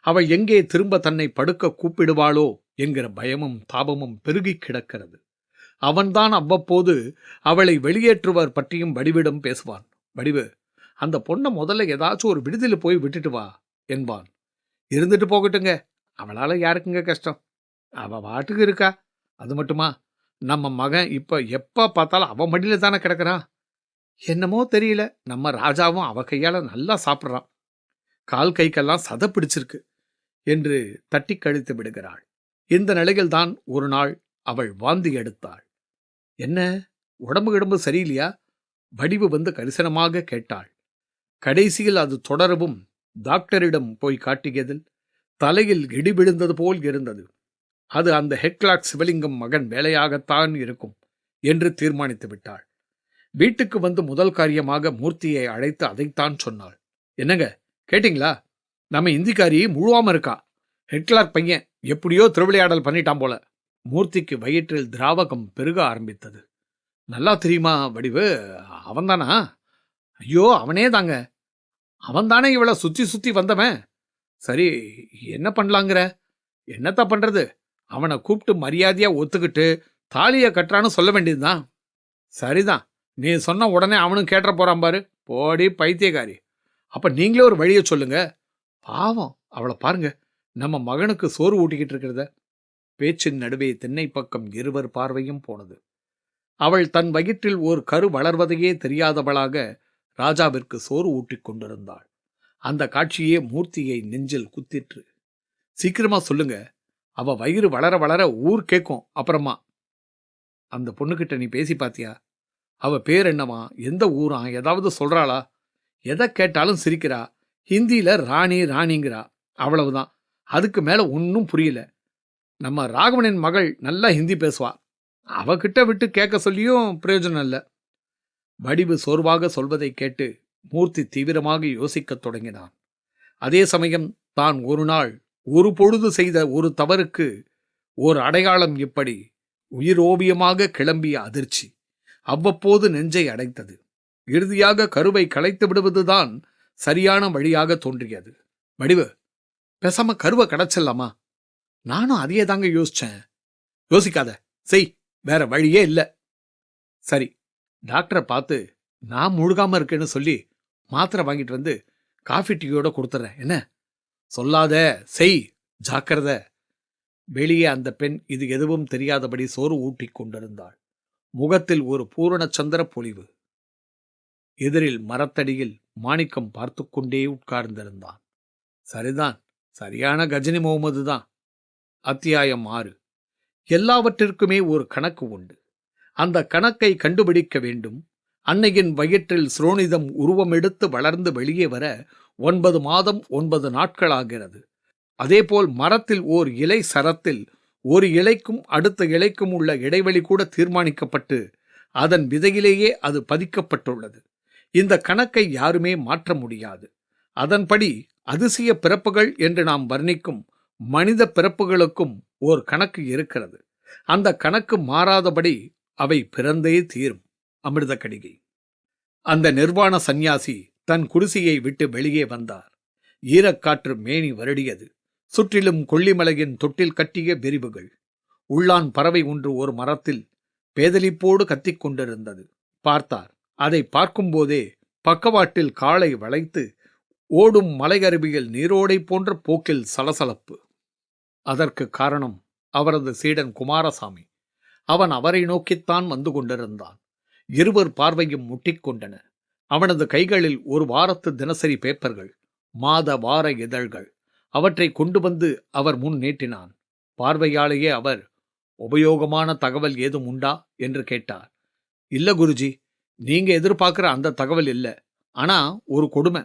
அவள் எங்கே திரும்ப தன்னை படுக்க கூப்பிடுவாளோ என்கிற பயமும் தாபமும் பெருகி கிடக்கிறது. அவன்தான் அவ்வப்போது அவளை வெளியேற்றுவர் பற்றியும் வடிவிடம் பேசுவான். வடிவு, அந்த பொண்ணை முதல்ல ஏதாச்சும் ஒரு விடுதியில் போய் விட்டுட்டு வா என்பான். இருந்துட்டு போகட்டுங்க, அவளால யாருக்குங்க கஷ்டம்? அவ வாட்டுக்கு இருக்கா. அது மட்டுமா, நம்ம மகன் இப்ப எப்ப பார்த்தாலும் அவன் மடியில தானே கிடக்கிறான். என்னமோ தெரியல, நம்ம ராஜாவும் அவ கையால நல்லா சாப்பிட்றான். கால் கைக்கெல்லாம் சத பிடிச்சிருக்கு என்று தட்டி கழித்து விடுகிறாள். இந்த நிலையில்தான் ஒரு நாள் அவள் வாந்தி எடுத்தாள். என்ன, உடம்பு சரியில்லையா? வடிவு வந்து கரிசனமாக கேட்டாள். கடைசியில் அது தொடரவும் டாக்டரிடம் போய் காட்டியதில் தலையில் இடி விழுந்தது போல் இருந்தது. அது அந்த ஹெட்லாக் சிவலிங்கம் மகன் வேலையாகத்தான் இருக்கும் என்று தீர்மானித்து விட்டாள். வீட்டுக்கு வந்து முதல் காரியமாக மூர்த்தியை அழைத்து அதைத்தான் சொன்னாள். என்னங்க, கேட்டிங்களா? நம்ம இந்திக்காரி முழுவாம இருக்கா. ஹெட்லாக் பையன் எப்படியோ திருவிளையாடல் பண்ணிட்டான் போல. மூர்த்திக்கு வயிற்றில் திராவகம் பெருக ஆரம்பித்தது. நல்லா தெரியுமா வடிவு? அவன்தானா? ஐயோ, அவனே தாங்க. அவன்தானே இவளை சுத்தி சுத்தி வந்தவன். சரி, என்ன பண்ணலாங்கிற? என்னத்த பண்றது? அவனை கூப்பிட்டு மரியாதையா ஒத்துக்கிட்டு தாலியை கட்டுறான்னு சொல்ல வேண்டியதுதான். சரிதான், நீ சொன்ன உடனே அவனும் கேட்ட போறான் பாரு. போடி பைத்தியக்காரி. அப்ப நீங்களே ஒரு வழியை சொல்லுங்க. பாவம், அவளை பாருங்க, நம்ம மகனுக்கு சோறு ஊட்டிக்கிட்டு இருக்கிறத. பேச்சின் நடுவே தென்னை பக்கம் இருவர் பார்வையும் போனது. அவள் தன் வயிற்றில் ஒரு கரு வளர்வதையே தெரியாதவளாக ராஜாவிற்கு சோறு ஊட்டிக் கொண்டிருந்தாள். அந்த காட்சியே மூர்த்தியை நெஞ்சில் குத்திற்று. சீக்கிரமா சொல்லுங்க, அவ வயிறு வளர வளர ஊர் கேட்கும். அப்புறமா அந்த பொண்ணுகிட்ட நீ பேசி பாத்தியா? அவ பேர் என்னவா, எந்த ஊரா, ஏதாவது சொல்றாளா? எதை கேட்டாலும் சிரிக்கிறா. ஹிந்தியில ராணி ராணிங்கிறா. அவ்வளவுதான். அதுக்கு மேல ஒன்னும் புரியல. நம்ம ராகவனின் மகள் நல்லா ஹிந்தி பேசுவா. அவகிட்ட விட்டு கேட்க சொல்லியும் பிரயோஜனம் இல்லை. வடிவு சோர்வாக சொல்வதை கேட்டு மூர்த்தி தீவிரமாக யோசிக்கத் தொடங்கினான். அதே சமயம் தான் ஒரு நாள் ஒரு பொழுது செய்த ஒரு தவறுக்கு ஓர் அடையாளம் இப்படி உயிரோவியமாக கிளம்பிய அதிர்ச்சி அவ்வப்போது நெஞ்சை அடைத்தது. இறுதியாக கருவை களைத்து விடுவதுதான் சரியான வழியாக தோன்றியது. வடிவு, பேசாம கருவை கடைச்சிடலாமா? நானும் அதையே தாங்க யோசிச்சேன். யோசிக்காத, செய், வேற வழியே இல்லை. சரி, டாக்டரை பார்த்து நான் முழுகாம இருக்கேன்னு சொல்லி மாத்திரை வாங்கிட்டு வந்து காஃபி டீயோட கொடுத்துறேன். என்ன? சொல்லாத, செய், ஜாக்கிரத. வெளியே அந்த பெண் இது எதுவும் தெரியாதபடி சோறு ஊட்டிக் கொண்டிருந்தாள். முகத்தில் ஒரு பூரண சந்திர பொலிவு. எதிரில் மரத்தடியில் மாணிக்கம் பார்த்து கொண்டே உட்கார்ந்திருந்தான். சரிதான், சரியான கஜினி முகமது தான். அத்தியாயம் 6. எல்லாவற்றிற்குமே ஒரு கணக்கு உண்டு. அந்த கணக்கை கண்டுபிடிக்க வேண்டும். அன்னையின் வயிற்றில் சுரோனிதம் உருவமெடுத்து வளர்ந்து வெளியே வர 9 மாதம் 9 நாட்களாகிறது. அதேபோல் மரத்தில் ஓர் இலை சரத்தில் ஒரு இலைக்கும் அடுத்த இலைக்கும் உள்ள இடைவெளி கூட தீர்மானிக்கப்பட்டு அதன் விதையிலேயே அது பதிக்கப்பட்டுள்ளது. இந்த கணக்கை யாருமே மாற்ற முடியாது. அதன்படி அதிசய பிறப்புகள் என்று நாம் வர்ணிக்கும் மனித பிறப்புகளுக்கும் ஓர் கணக்கு இருக்கிறது. அந்த கணக்கு மாறாதபடி அவை பிறந்தே தீரும். அமிர்த கடிகை. அந்த நிர்வாண சந்நியாசி தன் குடிசையை விட்டு வெளியே வந்தார். ஈரக்காற்று மேனி வருடியது. சுற்றிலும் கொல்லிமலையின் தொட்டில் கட்டிய விரிவுகள். உள்ளான் பறவை ஒன்று ஒரு மரத்தில் பேதலிப்போடு கத்திக் கொண்டிருந்தது. பார்த்தார். அதை பார்க்கும்போதே பக்கவாட்டில் காலை வளைத்து ஓடும் மலையருவியில் நீரோடை போன்ற போக்கில் சலசலப்பு. அதற்கு காரணம் அவரது சீடன் குமாரசாமி. அவன் அவரை நோக்கித்தான் வந்து கொண்டிருந்தான். இருவர் பார்வையும் முட்டிக்கொண்டன. அவனது கைகளில் ஒரு வாரத்து தினசரி பேப்பர்கள், மாத வார இதழ்கள். அவற்றை கொண்டு வந்து அவர் முன் நீட்டினான். பார்வையாலேயே அவர், உபயோகமான தகவல் ஏதும் உண்டா என்று கேட்டார். இல்ல குருஜி, நீங்க எதிர்பார்க்கிற அந்த தகவல் இல்ல. ஆனா ஒரு கொடுமை.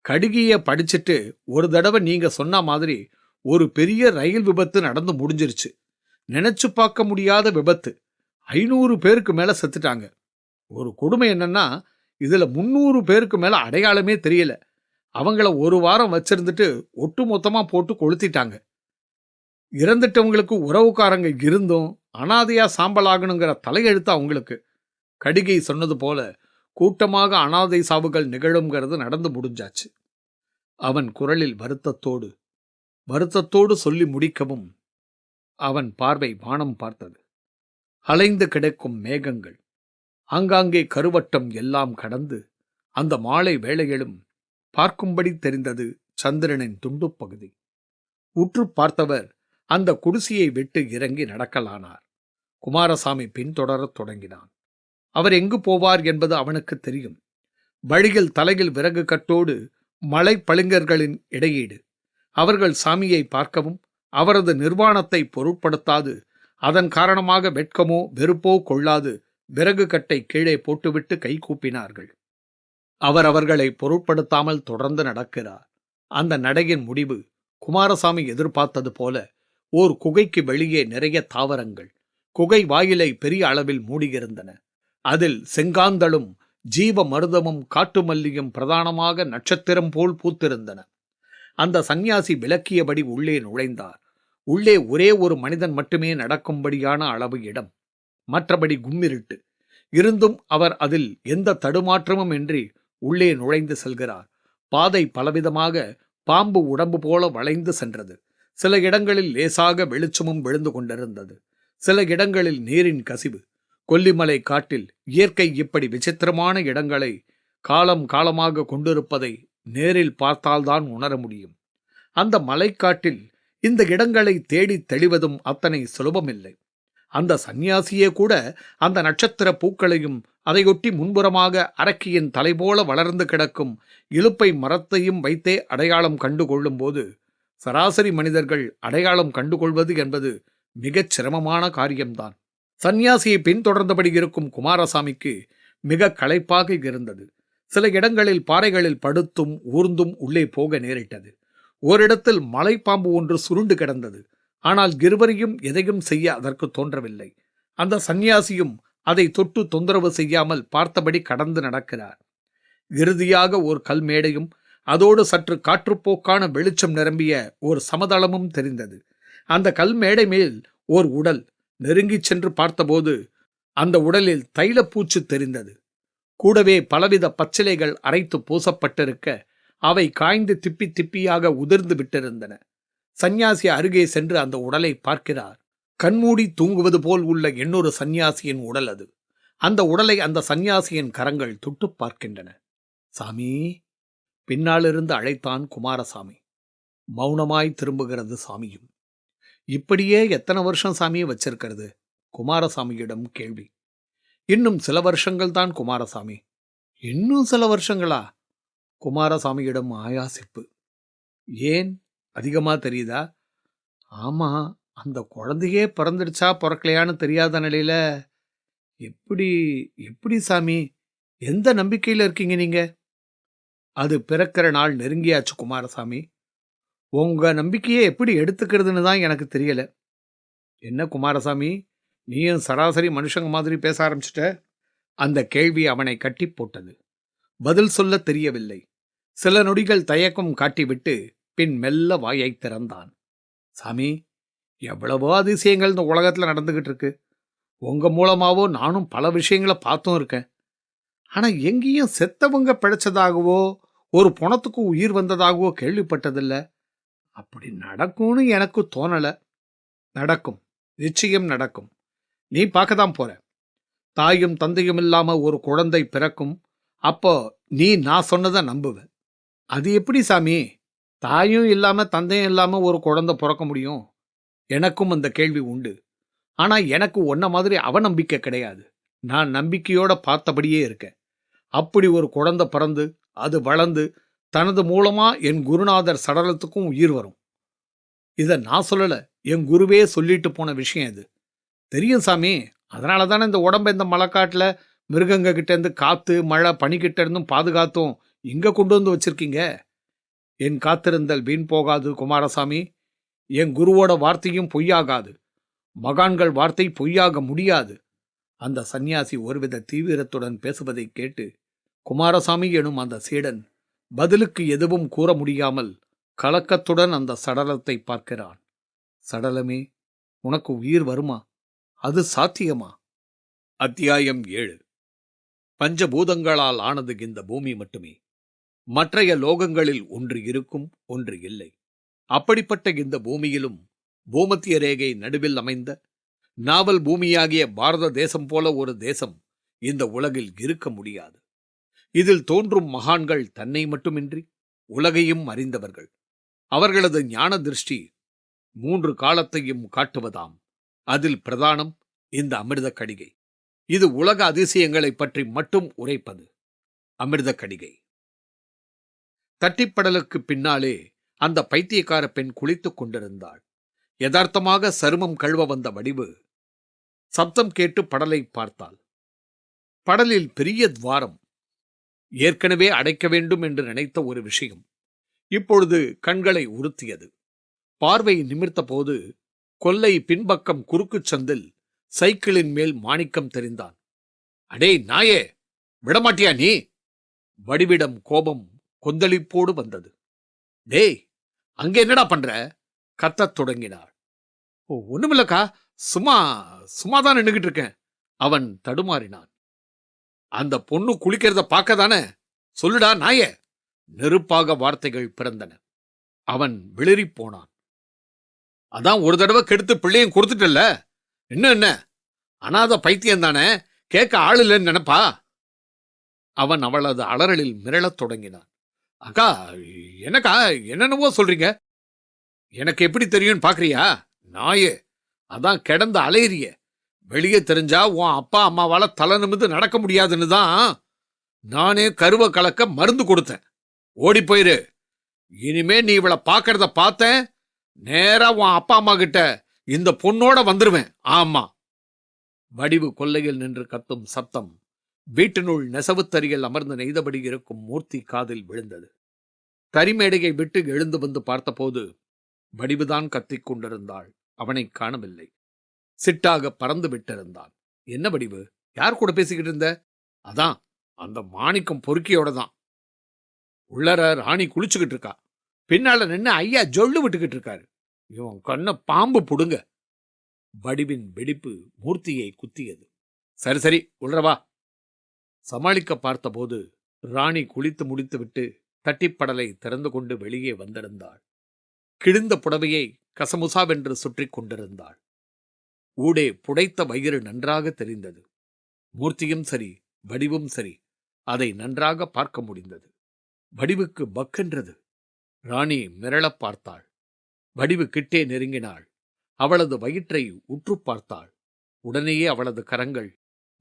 கடிகைய படிச்சுட்டு ஒரு தடவை நீங்க சொன்ன மாதிரி ஒரு பெரிய ரயில் விபத்து நடந்து முடிஞ்சிருச்சு. நினைச்சு பார்க்க முடியாத விபத்து. 500 பேருக்கு மேல செத்துட்டாங்க. ஒரு கொடுமை என்னன்னா, இதுல 300 பேருக்கு மேல அடையாளமே தெரியல. அவங்கள ஒரு வாரம் வச்சிருந்துட்டு ஒட்டு மொத்தமா போட்டு கொளுத்திட்டாங்க. இறந்துட்டவங்களுக்கு உறவுக்காரங்க இருந்தும் அனாதையா சாம்பல் ஆகணுங்கிற தலையெழுத்து அவங்களுக்கு. கடிகை சொன்னது போல கூட்டமாக அனாதை சாவுகள் நிகழுங்கிறது நடந்து முடிஞ்சாச்சு. அவன் குரலில் வருத்தத்தோடு சொல்லி முடிக்கவும் அவன் பார்வை வானம் பார்த்தது. அலைந்து கிடக்கும் மேகங்கள், ஆங்காங்கே கருவட்டம் எல்லாம் கடந்து அந்த மாலை வேளையிலும் பார்க்கும்படி தெரிந்தது சந்திரனின் துண்டுப் பகுதி. உற்று பார்த்தவர் அந்த குடிசையை விட்டு இறங்கி நடக்கலானார். குமாரசாமி பின்தொடரத் தொடங்கினான். அவர் எங்கு போவார் என்பது அவனுக்கு தெரியும். வழியில் தலையில் விறகு கட்டோடு மலை பளிங்கர்களின் இடையீடு. அவர்கள் சாமியை பார்க்கவும் அவரது நிர்வாணத்தை பொருட்படுத்தாது, அதன் காரணமாக வெட்கமோ வெறுப்போ கொள்ளாது விறகு கட்டை கீழே போட்டுவிட்டு கை கூப்பினார்கள். அவர் அவர்களை பொருட்படுத்தாமல் தொடர்ந்து நடக்கிறார். அந்த நடையின் முடிவு குமாரசாமி எதிர்பார்த்தது போல ஓர் குகைக்கு வெளியே நிறைய தாவரங்கள் குகை வாயிலை பெரிய அளவில் மூடியிருந்தன. அதில் செங்காந்தளும் ஜீவ மருதமும் காட்டுமல்லியும் பிரதானமாக நட்சத்திரம் போல் பூத்திருந்தன. அந்த சந்நியாசி விளக்கியபடி உள்ளே நுழைந்தார். உள்ளே ஒரே ஒரு மனிதன் மட்டுமே நடக்கும்படியான அளவு இடம். மற்றபடி கும்மிருட்டு இருந்தும் அவர் அதில் எந்த தடுமாற்றமும் இன்றி உள்ளே நுழைந்து செல்கிறார். பாதை பலவிதமாக பாம்பு உடம்பு போல வளைந்து சென்றது. சில இடங்களில் லேசாக வெளிச்சமும் விழுந்து கொண்டிருந்தது. சில இடங்களில் நீரின் கசிவு. கொல்லிமலை காட்டில் இயற்கை இப்படி விசித்திரமான இடங்களை காலம் காலமாக கொண்டிருப்பதை நேரில் பார்த்தால்தான் உணர முடியும். அந்த மலைக்காட்டில் இந்த இடங்களை தேடி தெளிவதும் அத்தனை சுலபமில்லை. அந்த சந்நியாசியே கூட அந்த நட்சத்திர பூக்களையும் அதையொட்டி முன்புறமாக அரக்கியின் தலைபோல வளர்ந்து கிடக்கும் இலுப்பை மரத்தையும் வைத்தே அடையாளம் கண்டு கொள்ளும்போது சராசரி மனிதர்கள் அடையாளம் கண்டுகொள்வது என்பது மிகச் சிரமமான காரியம்தான். சந்நியாசியை பின்தொடர்ந்தபடி இருக்கும் குமாரசாமிக்கு மிக களைப்பாக இருந்தது. சில இடங்களில் பாறைகளில் படுத்தும் ஊர்ந்தும் உள்ளே போக நேரிட்டது. ஓரிடத்தில் மலைப்பாம்பு ஒன்று சுருண்டு கிடந்தது. ஆனால் இருவரையும் எதையும் செய்ய அதற்கு தோன்றவில்லை. அந்த சந்நியாசியும் அதை தொட்டு தொந்தரவு செய்யாமல் பார்த்தபடி கடந்து நடக்கிறார். இறுதியாக ஒரு கல்மேடையும் அதோடு சற்று காற்றுப்போக்கான வெளிச்சம் நிரம்பிய ஒரு சமதளமும் தெரிந்தது. அந்த கல்மேடை மேல் ஓர் உடல். நெருங்கிச் சென்று பார்த்தபோது அந்த உடலில் தைலப்பூச்சு தெரிந்தது. கூடவே பலவித பச்சிலைகள் அரைத்து பூசப்பட்டிருக்க அவை காய்ந்து திப்பி திப்பியாக உதிர்ந்து விட்டிருந்தன. சந்நியாசி அருகே சென்று அந்த உடலை பார்க்கிறார். கண்மூடி தூங்குவது போல் உள்ள இன்னொரு சந்நியாசியின் உடல் அது. அந்த உடலை அந்த சந்நியாசியின் கரங்கள் தொட்டு பார்க்கின்றன. சாமி, பின்னாலிருந்து அழைத்தான் குமாரசாமி. மௌனமாய் திரும்புகிறது சாமியும். இப்படியே எத்தனை வருஷம் சாமியை வச்சிருக்கிறது? குமாரசாமியிடம் கேள்வி. இன்னும் சில வருஷங்கள் தான் குமாரசாமி. இன்னும் சில வருஷங்களா? குமாரசாமியிடம் ஆயாசிப்பு. ஏன், அதிகமா தெரியுதா? ஆமா, அந்த குழந்தையே பிறந்துடுச்சா பிறக்கலையான்னு தெரியாத நிலையில எப்படி எப்படி சாமி? எந்த நம்பிக்கையில இருக்கீங்க நீங்க? அது பிறக்கிற நாள் நெருங்கியாச்சு குமாரசாமி. உங்க நம்பிக்கையை எப்படி எடுத்துக்கிறதுன்னு தான் எனக்கு தெரியல. என்ன குமாரசாமி, நீயும் சராசரி மனுஷங்க மாதிரி பேச ஆரம்பிச்சிட்ட? அந்த கேள்வி அவனை கட்டி போட்டது. பதில் சொல்ல தெரியவில்லை. சில நொடிகள் தயக்கம் காட்டிவிட்டு பின் மெல்ல வாயைத் திறந்தான். சாமி, எவ்வளவோ அதிசயங்கள் இந்த உலகத்துல நடந்துகிட்டு இருக்கு. உங்க மூலமாவோ நானும் பல விஷயங்களை பார்த்தும் இருக்கேன். ஆனா எங்கேயும் செத்தவங்க பிழைச்சதாகவோ ஒரு பொணத்துக்கு உயிர் வந்ததாகவோ கேள்விப்பட்டதில்ல. அப்படி நடக்கும்னு எனக்கு தோணல. நடக்கும், நிச்சயம் நடக்கும். நீ பார்க்க தான் போற. தாயும் தந்தையும் இல்லாம ஒரு குழந்தை பிறக்கும். அப்போ நீ நான் சொன்னதை நம்புவ. அது எப்படி சாமி? தாயும் இல்லாம தந்தையும் இல்லாம ஒரு குழந்தை பிறக்க முடியும்? எனக்கும் அந்த கேள்வி உண்டு. ஆனா எனக்கு உன்ன மாதிரி அவநம்பிக்கை கிடையாது. நான் நம்பிக்கையோட பார்த்தபடியே இருக்கேன். அப்படி ஒரு குழந்தை பிறந்து அது வளர்ந்து தனது மூலமா என் குருநாதர் சடலத்துக்கும் உயிர் வரும். இத நான் சொல்லல, என் குருவே சொல்லிட்டு போன விஷயம் இது. தெரியும் சாமி. அதனால தானே இந்த உடம்ப இந்த மலைக்காட்டுல மிருகங்க கிட்ட இருந்து காத்து மழை பனிக்கிட்ட இருந்தும் பாதுகாத்தும் இங்க கொண்டு வந்து வச்சிருக்கீங்க. என் காத்திருந்தல் வீண் போகாது குமாரசாமி. என் குருவோட வார்த்தையும் பொய்யாகாது. மகான்கள் வார்த்தை பொய்யாக முடியாது. அந்த சந்நியாசி ஒருவித தீவிரத்துடன் பேசுவதை கேட்டு குமாரசாமி எனும் அந்த சீடன் பதிலுக்கு எதுவும் கூற முடியாமல் கலக்கத்துடன் அந்த சடலத்தை பார்க்கிறான். சடலமே, உனக்கு உயிர் வருமா? அது சாத்தியமா? அத்தியாயம் 7. பஞ்சபூதங்களால் ஆனது இந்த பூமி மட்டுமே. மற்றைய லோகங்களில் ஒன்று இருக்கும், ஒன்று இல்லை. அப்படிப்பட்ட இந்த பூமியிலும் பூமத்திய ரேகை நடுவில் அமைந்த நாவல் பூமியாகிய பாரத தேசம் போல ஒரு தேசம் இந்த உலகில் இருக்க முடியாது. இதில் தோன்றும் மகான்கள் தன்னை மட்டுமின்றி உலகையும் அறிந்தவர்கள். அவர்களது ஞான திருஷ்டி 3 காலத்தையும் காட்டுவதாம். அதில் பிரதானம் இந்த அமிர்த கடிகை. இது உலக அதிசயங்களை பற்றி மட்டும் உரைப்பது. அமிர்த கடிகை. தட்டிப்படலுக்கு பின்னாலே அந்த பைத்தியக்கார பெண் குளித்துக் கொண்டிருந்தாள். யதார்த்தமாக சருமம் கழுவ வந்த வடிவு சப்தம் கேட்டு படலை பார்த்தாள். படலில் பெரிய துவாரம். ஏற்கனவே அடைக்க வேண்டும் என்று நினைத்த ஒரு விஷயம் இப்பொழுது கண்களை உறுத்தியது. பார்வை நிமிர்த்த போது கொல்லை பின்பக்கம் குறுக்குச் சந்தில் சைக்கிளின் மேல் மாணிக்கம் தெரிந்தான். அடே நாயே, விடமாட்டியா நீ? வடிவிடம் கோபம் கொந்தளிப்போடு வந்தது. டேய், அங்க என்னடா பண்ற? கத்தத் தொடங்கினாள். ஓ, ஒண்ணுமில்லக்கா, சும்மாதான் நின்னுகிட்டு இருக்கேன். அவன் தடுமாறினான். அந்த பொண்ணு குளிக்கிறத பார்க்கதானே? சொல்லுடா நாயே. நெருப்பாக வார்த்தைகள் பிறந்தன. அவன் விளிரிப் போனான். அதான் ஒரு தடவை கெடுத்து பிள்ளையும் கொடுத்துட்டல்ல, இன்னும் என்ன? அனாத பைத்தியம் தானே, கேட்க ஆள் இல்லைன்னு நினைப்பா? அவன் அவளது அலறலில் மிரளத் தொடங்கினான். அக்கா, என்னக்கா என்னென்னவோ சொல்றீங்க? எனக்கு எப்படி தெரியும்னு பாக்குறியா? நாயே, அதான் கிடந்த அலையிறிய. வெளியே தெரிஞ்சா உன் அப்பா அம்மாவால தலை நிமிந்து நடக்க முடியாதுன்னு தான் நானே கருவ கலக்க மருந்து கொடுத்தேன். ஓடி போயிரு. இனிமே நீ இவளை பாக்கிறத பார்த்தேன், நேரா உன் அப்பா அம்மா கிட்ட இந்த பொண்ணோட வந்துருவேன். ஆமா. வடிவு கொல்லையில் நின்று கத்தும் சத்தம் வீட்டினுள் நெசவுத்தறியில் அமர்ந்து நெய்தபடி இருக்கும் மூர்த்தி காதில் விழுந்தது. தரிமேடையை விட்டு எழுந்து வந்து பார்த்தபோது வடிவுதான் கத்திக் கொண்டிருந்தாள். அவனை காணவில்லை. சிட்டாக பறந்து விட்டிருந்தான். என்ன வடிவு? யார் கூட பேசிக்கிட்டு இருந்த? அதான் அந்த மாணிக்கம் பொறுக்கியோட தான். உள்ளர ராணி குளிச்சுக்கிட்டு இருக்கா. பின்னால நின்று ஐயா ஜொல்லு விட்டுக்கிட்டு இருக்காரு. இவன் கண்ண பாம்பு புடுங்க. வடிவின் வெடிப்பு மூர்த்தியை குத்தியது. சரி சரி, உள்ளவா. சமாளிக்க பார்த்தபோது ராணி குளித்து முடித்துவிட்டு தட்டிப்படலை திறந்து கொண்டு வெளியே வந்திருந்தாள். கிழிந்த புடவையை கசமுசாவென்று சுற்றி கொண்டிருந்தாள். ஊடே புடைத்த வயிறு நன்றாக தெரிந்தது. மூர்த்தியும் சரி, வடிவும் சரி, அதை நன்றாக பார்க்க முடிந்தது. வடிவுக்கு பக்கென்றது. ராணி மிரளப் பார்த்தாள். வடிவு கிட்டே நெருங்கினாள். அவளது வயிற்றை உற்று பார்த்தாள். உடனேயே அவளது கரங்கள்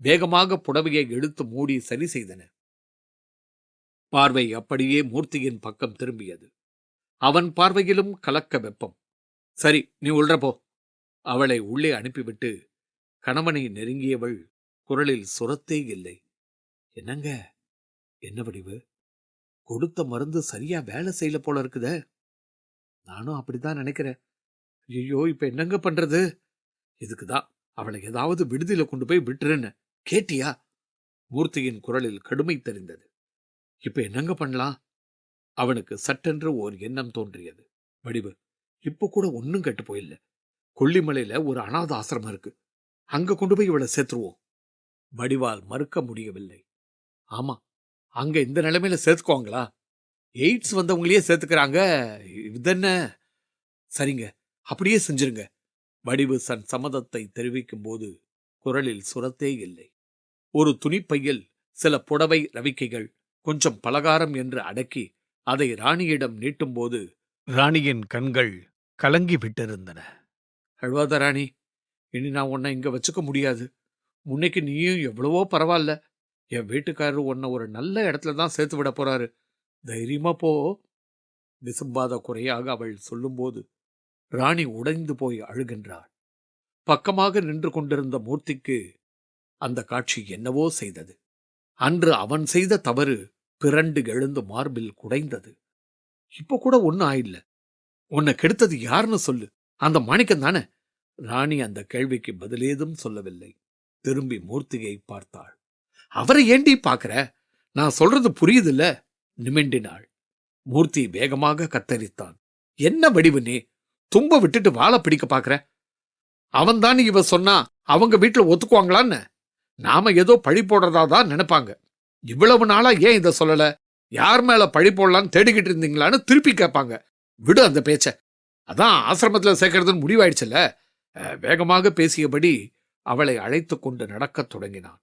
வேகமாக புடவையை இழுத்து மூடி சரி செய்தன. பார்வை அப்படியே மூர்த்தியின் பக்கம் திரும்பியது. அவன் பார்வையிலும் கலக்க வெப்பம். சரி, நீ உள்ள போ. அவளை உள்ளே அனுப்பிவிட்டு கணவனை நெருங்கியவள் குரலில் சுரத்தே இல்லை. என்னங்க, என்ன வடிவு, கொடுத்த மருந்து சரியா வேலை செய்யல போல இருக்குதே. நானும் அப்படித்தான் நினைக்கிறேன். ஐயோ, இப்ப என்னங்க பண்றது? இதுக்குதான் அவளை ஏதாவது விடுதியில கொண்டு போய் விட்டுருன்னு கேட்டியா? மூர்த்தியின் குரலில் கடுமை தெரிந்தது. இப்ப என்னங்க பண்ணலாம்? அவனுக்கு சட்டென்று ஓர் எண்ணம் தோன்றியது. வடிவு, இப்ப கூட ஒன்னும் கெட்டு போயில்ல. கொல்லிமலையில ஒரு அநாத ஆசிரமம் இருக்கு, அங்க கொண்டு போய் இவளை சேர்த்துருவோம். வடிவால் மறுக்க முடியவில்லை. ஆமா, அங்க இந்த நிலைமையில சேர்த்துக்குவாங்களா? எய்ட்ஸ் வந்தவங்களையே சேர்த்துக்கிறாங்க, இதென்ன? சரிங்க, அப்படியே செஞ்சிருங்க. வடிவு தன் சம்மதத்தை தெரிவிக்கும் போது குரலில் சுரத்தே இல்லை. ஒரு துணிப்பையில் சில புடவை ரவிக்கைகள், கொஞ்சம் பலகாரம் என்று அடக்கி அதை ராணியிடம் நீட்டும்போது ராணியின் கண்கள் கலங்கி விட்டிருந்தன. அழுவாத ராணி, இனி நான் உன்னை இங்க வச்சுக்க முடியாது. முன்னைக்கு நீயும் எவ்வளவோ பரவாயில்ல. என் வீட்டுக்காரர் உன்னை ஒரு நல்ல இடத்துல தான் சேர்த்து விட போறாரு. தைரியமா போ. விசும்பாத குறையாக அவள் சொல்லும்போது ராணி உடைந்து போய் அழுகின்றாள். பக்கமாக நின்று கொண்டிருந்த மூர்த்திக்கு அந்த காட்சி என்னவோ செய்தது. அன்று அவன் செய்த தவறு பிறண்டு எழுந்து மார்பில் குடைந்தது. இப்ப கூட ஒன்னும் ஆயில்ல. உன்னை கெடுத்தது யாருன்னு சொல்லு, அந்த மாணிக்கம் தானே? ராணி அந்த கேள்விக்கு பதிலேதும் சொல்லவில்லை. திரும்பி மூர்த்தியை பார்த்தாள். அவரை ஏண்டி பாக்குற? நான் சொல்றது புரியுதில்ல. நிமிண்டினாள். மூர்த்தி வேகமாக கத்தரித்தான். என்ன வடிவு நீ? தும்ப விட்டுட்டு வாழை பிடிக்க பாக்குற? அவன்தான் இவ சொன்னா அவங்க வீட்டுல ஒத்துக்குவாங்களான்னு? நாம ஏதோ பழி போடுறதாதான் நினைப்பாங்க. இவ்வளவு நாளா ஏன் இத சொல்லல? யார் மேல பழி போடலான்னு தேடிக்கிட்டு இருந்தீங்களான்னு திருப்பி கேட்பாங்க. விடு அந்த பேச்ச. அதான் ஆசிரமத்துல சேர்க்கறதுன்னு முடிவாயிடுச்சுல்ல. வேகமாக பேசியபடி அவளை அழைத்து கொண்டு நடக்கத் தொடங்கினான்.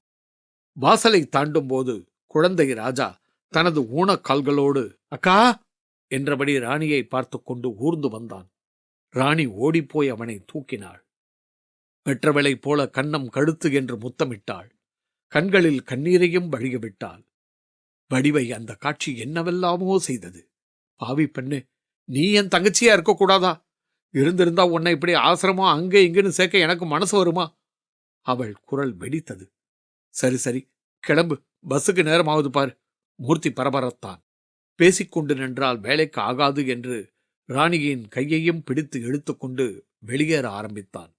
வாசலை தாண்டும் போது குழந்தை ராஜா தனது ஊனக்கால்களோடு அக்கா என்றபடி ராணியை பார்த்து கொண்டு ஊர்ந்து வந்தான். ராணி ஓடிப்போய் அவனை தூக்கினாள். பெற்றவளைப் போல கன்னம் கழுத்து என்று முத்தமிட்டாள். கண்களில் கண்ணீரையும் வழியவிட்டாள். வடிவை அந்த காட்சி என்னவெல்லாமோ செய்தது. பாவி பெண்ணு, நீ என் தங்கச்சியா இருக்கக்கூடாதா? இருந்திருந்தா உன்னை இப்படி ஆசிரமம் அங்கே இங்குன்னு சேர்க்க எனக்கு மனசு வருமா? அவள் குரல் வெடித்தது. சரி சரி, கிளம்பு, பஸ்ஸுக்கு நேரமாவது பாரு. மூர்த்தி பரபரத்தான். பேசிக்கொண்டு நின்றால் வேலைக்கு ஆகாது என்று ராணியின் கையையும் பிடித்து இழுத்துக்கொண்டு வெளியேற ஆரம்பித்தான்.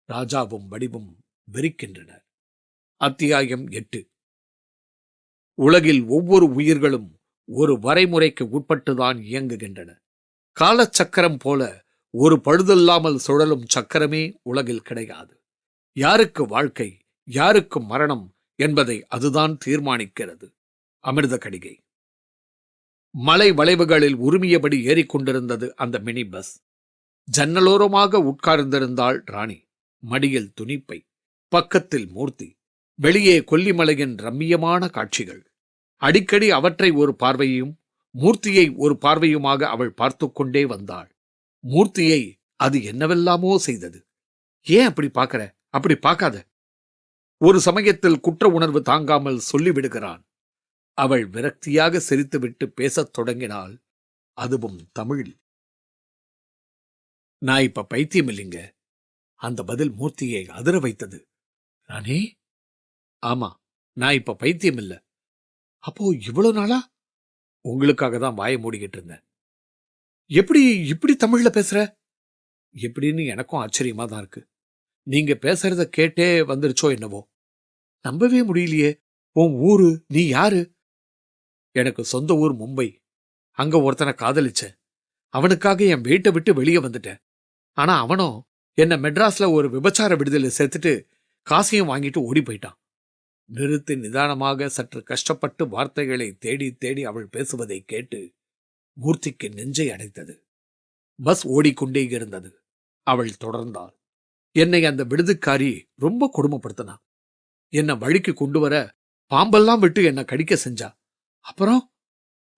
ராஜாவும் வடிவும் வெறிக்கின்றனர். அத்தியாயம் 8. உலகில் ஒவ்வொரு உயிர்களும் ஒரு வரைமுறைக்கு உட்பட்டுதான் இயங்குகின்றன. காலச்சக்கரம் போல ஒரு பழுதில்லாமல் சுழலும் சக்கரமே உலகில் கிடையாது. யாருக்கு வாழ்க்கை, யாருக்கு மரணம் என்பதை அதுதான் தீர்மானிக்கிறது. அமிர்த கடிகை. மலை வளைவுகளில் உருமியபடி ஏறிக்கொண்டிருந்தது அந்த மினி பஸ். ஜன்னலோரமாக உட்கார்ந்திருந்தாள் ராணி. மடியில் துணிப்பை, பக்கத்தில் மூர்த்தி. வெளியே கொல்லிமலையின் ரம்மியமான காட்சிகள். அடிக்கடி அவற்றை ஒரு பார்வையும் மூர்த்தியை ஒரு பார்வையுமாக அவள் பார்த்து கொண்டே வந்தாள். மூர்த்தியை அது என்னவெல்லாமோ செய்தது. ஏன் அப்படி பார்க்கிற? அப்படி பார்க்காத. ஒரு சமயத்தில் குற்ற உணர்வு தாங்காமல் சொல்லிவிடுகிறான். அவள் விரக்தியாக சிரித்துவிட்டு பேசத் தொடங்கினாள். அதுவும் தமிழில். நான் இப்ப பைத்தியம் இல்லைங்க. அந்த பதில் மூர்த்தியை அதிர வைத்தது. ராணி, ஆமா, நான் இப்ப பைத்தியம் இல்ல. அப்போ இவ்வளவு நாளா? உங்களுக்காக தான் வாய மூடிக்கிட்டு இருந்தேன். எப்படி இப்படி தமிழ்ல பேசுற? எப்படின்னு எனக்கும் ஆச்சரியமா தான் இருக்கு. நீங்க பேசுறத கேட்டே வந்துருச்சோ என்னவோ. நம்பவே முடியலையே. உன் ஊரு, நீ யாரு? எனக்கு சொந்த ஊர் மும்பை. அங்க ஒருத்தனை காதலிச்சேன். அவனுக்காக என் வீட்டை விட்டு வெளியே வந்துட்டேன். ஆனா அவனோ என்ன மெட்ராஸ்ல ஒரு விபச்சார விடுதலை சேர்த்துட்டு காசையும் வாங்கிட்டு ஓடி போயிட்டான். நிறுத்தி நிதானமாக சற்று கஷ்டப்பட்டு வார்த்தைகளை தேடி தேடி அவள் பேசுவதை கேட்டு மூர்த்திக்கு நெஞ்சை அடைத்தது. பஸ் ஓடிக்கொண்டே இருந்தது. அவள் தொடர்ந்தாள். என்னை அந்த விடுதிக்காரி ரொம்ப கொடுமைப்படுத்தினா. என்னை வழிக்கு கொண்டு வர பாம்பெல்லாம் விட்டு என்னை கடிக்க செஞ்சா. அப்புறம்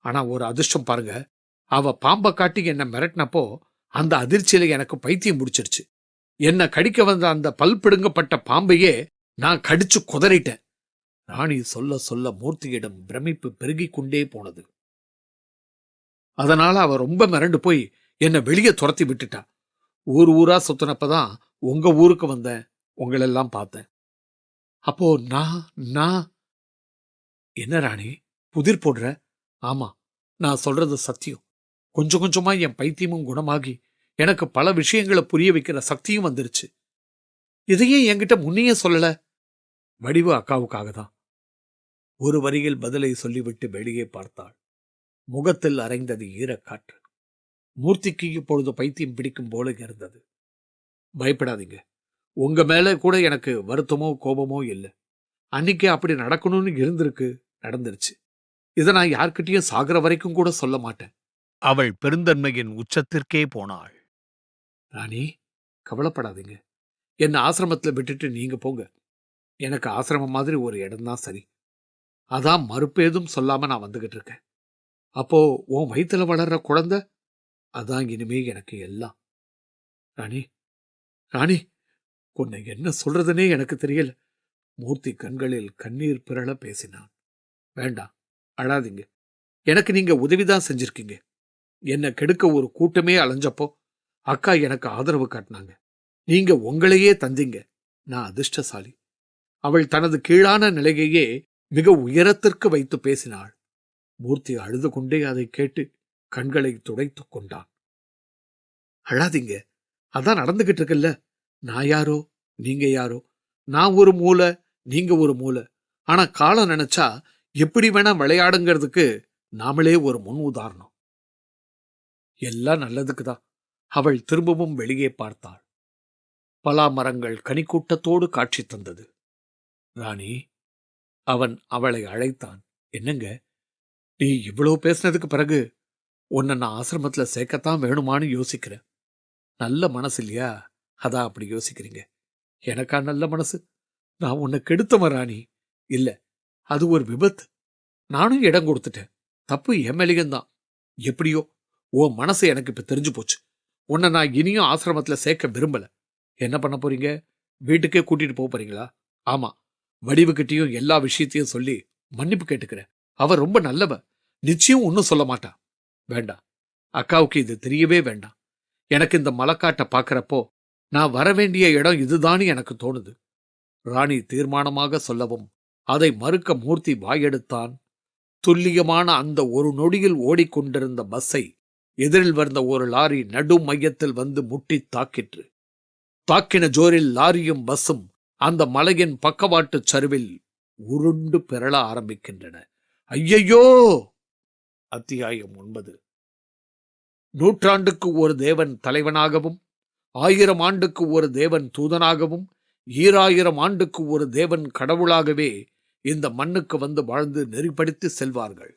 ஆனா ஒரு அதிர்ஷ்டம் பாருங்க, அவ பாம்பை காட்டி என்னை மிரட்டினப்போ அந்த அதிர்ச்சியில எனக்கு பைத்தியம் முடிச்சிருச்சு. என்னை கடிக்க வந்த அந்த பல் பிடுங்கப்பட்ட பாம்பையே நான் கடிச்சு குதறிட்டேன். ராணி சொல்ல சொல்ல மூர்த்தியிடம் பிரமிப்பு பெருகிக் கொண்டே போனது. அதனால அவ ரொம்ப மிரண்டு போய் என்னை வெளியே துரத்தி விட்டுட்டா. ஊர் ஊரா சுத்தினப்பதான் உங்க ஊருக்கு வந்தேன், உங்களெல்லாம் பார்த்தேன். அப்போ நான் நான் என்ன ராணி புதிர் போடுற? ஆமா, நான் சொல்றது சத்தியம். கொஞ்சம் கொஞ்சமா என் பைத்தியமும் குணமாகி எனக்கு பல விஷயங்களை புரிய வைக்கிற சக்தியும் வந்துருச்சு. இதையே என்கிட்ட முன்னையே சொல்லல. வடிவு அக்காவுக்காக தான். ஒரு வரியில் பதிலை சொல்லிவிட்டு வெளியே பார்த்தாள். முகத்தில் அரைந்தது ஈரக்காற்று. மூர்த்திக்கு இப்பொழுது பைத்தியம் பிடிக்கும் போல இருந்தது. பயப்படாதீங்க. உங்க மேல கூட எனக்கு வருத்தமோ கோபமோ இல்லை. அன்னைக்கு அப்படி நடக்கணும்னு இருந்திருக்கு, நடந்துருச்சு. இதை நான் யார்கிட்டயும் சாகிற வரைக்கும் கூட சொல்ல மாட்டேன். அவள் பெருந்தன்மையின் உச்சத்திற்கே போனாள். ராணி, கவலைப்படாதீங்க. என்ன ஆசிரமத்தில் விட்டுட்டு நீங்க போங்க. எனக்கு ஆசிரமம் மாதிரி ஒரு இடம்தான் சரி. அதான் மறுப்பேதும் சொல்லாம நான் வந்துகிட்டு இருக்கேன். அப்போ உன் வயித்துல வளர்ற குழந்தை, அதான் இனிமே எனக்கு எல்லாம். ராணி, ராணி, உன்னை என்ன சொல்றதுனே எனக்கு தெரியல. மூர்த்தி கண்களில் கண்ணீர் பிறள பேசினான். வேண்டாம், அழாதீங்க. எனக்கு நீங்க உதவிதான் செஞ்சிருக்கீங்க. என்னை கெடுக்க ஒரு கூட்டமே அலைஞ்சப்போ அக்கா எனக்கு ஆதரவு காட்டினாங்க. நீங்க உங்களையே தந்தீங்க. நான் அதிர்ஷ்டசாலி. அவள் தனது கீழான நிலையையே மிக உயரத்திற்கு வைத்து பேசினாள். மூர்த்தி அழுது கொண்டே அதை கேட்டு கண்களை துடைத்துக் கொண்டான். அழாதீங்க, அதான் நடந்துகிட்டு இருக்குல்ல. நான் யாரோ, நீங்க யாரோ. நான் ஒரு மூலை, நீங்க ஒரு மூலை. ஆனா காலம் நினைச்சா எப்படி வேணா விளையாடுங்கிறதுக்கு நாமளே ஒரு முன் உதாரணம். எல்லாம் நல்லதுக்குதான். அவள் திரும்பவும் வெளியே பார்த்தாள். பலா மரங்கள் கனிக்கூட்டத்தோடு காட்சி தந்தது. ராணி, அவன் அவளை அழைத்தான். என்னங்க, நீ இவ்வளவு பேசினதுக்கு பிறகு உன்னை நான் ஆசிரமத்துல சேர்க்கத்தான் வேணுமான்னு யோசிக்கிறேன். நல்ல மனசு இல்லையா? அதான் அப்படி யோசிக்கிறீங்க. எனக்கா நல்ல மனசு? நான் உன்னை கெடுத்தவன் ராணி. இல்ல, அது ஒரு விபத்து. நானும் இடம் கொடுத்துட்டேன். தப்பு என் மேலேயும். எப்படியோ உன் மனசு எனக்கு இப்ப தெரிஞ்சு போச்சு. உன்னை நான் இனியும் ஆசிரமத்துல சேர்க்க விரும்பல. என்ன பண்ண போறீங்க? வீட்டுக்கே கூட்டிட்டு போறீங்களா? ஆமா, வடிவுகிட்டையும் எல்லா விஷயத்தையும் சொல்லி மன்னிப்பு கேட்டுக்கிறேன். அவ ரொம்ப நல்லவ. நிச்சயம் ஒன்னும் சொல்ல மாட்டா. வேண்டாம், அக்காவுக்கு இது தெரியவே வேண்டாம். எனக்கு இந்த மலைக்காட்டை பார்க்கறப்போ நான் வரவேண்டிய இடம் இதுதான்னு எனக்கு தோணுது. ராணி தீர்மானமாக சொல்லவும் அதை மறுக்க மூர்த்தி வாயெடுத்தான். துல்லியமான அந்த ஒரு நொடியில் ஓடிக்கொண்டிருந்த பஸ்ஸை எதிரில் வந்த ஒரு லாரி நடு மையத்தில் வந்து முட்டி தாக்கிற்று. தாக்கின ஜோரில் லாரியும் பஸ்ஸும் அந்த மலையின் பக்கவாட்டு சரிவில் உருண்டு பெறள ஆரம்பிக்கின்றன. ஐயையோ! அத்தியாயம் 9. நூற்றாண்டுக்கு ஒரு தேவன் தலைவனாகவும், 1000 ஆண்டுக்கு ஒரு தேவன் தூதனாகவும், 2000 ஆண்டுக்கு ஒரு தேவன் கடவுளாகவே இந்த மண்ணுக்கு வந்து வாழ்ந்து நெறிப்படுத்தி செல்வார்கள்.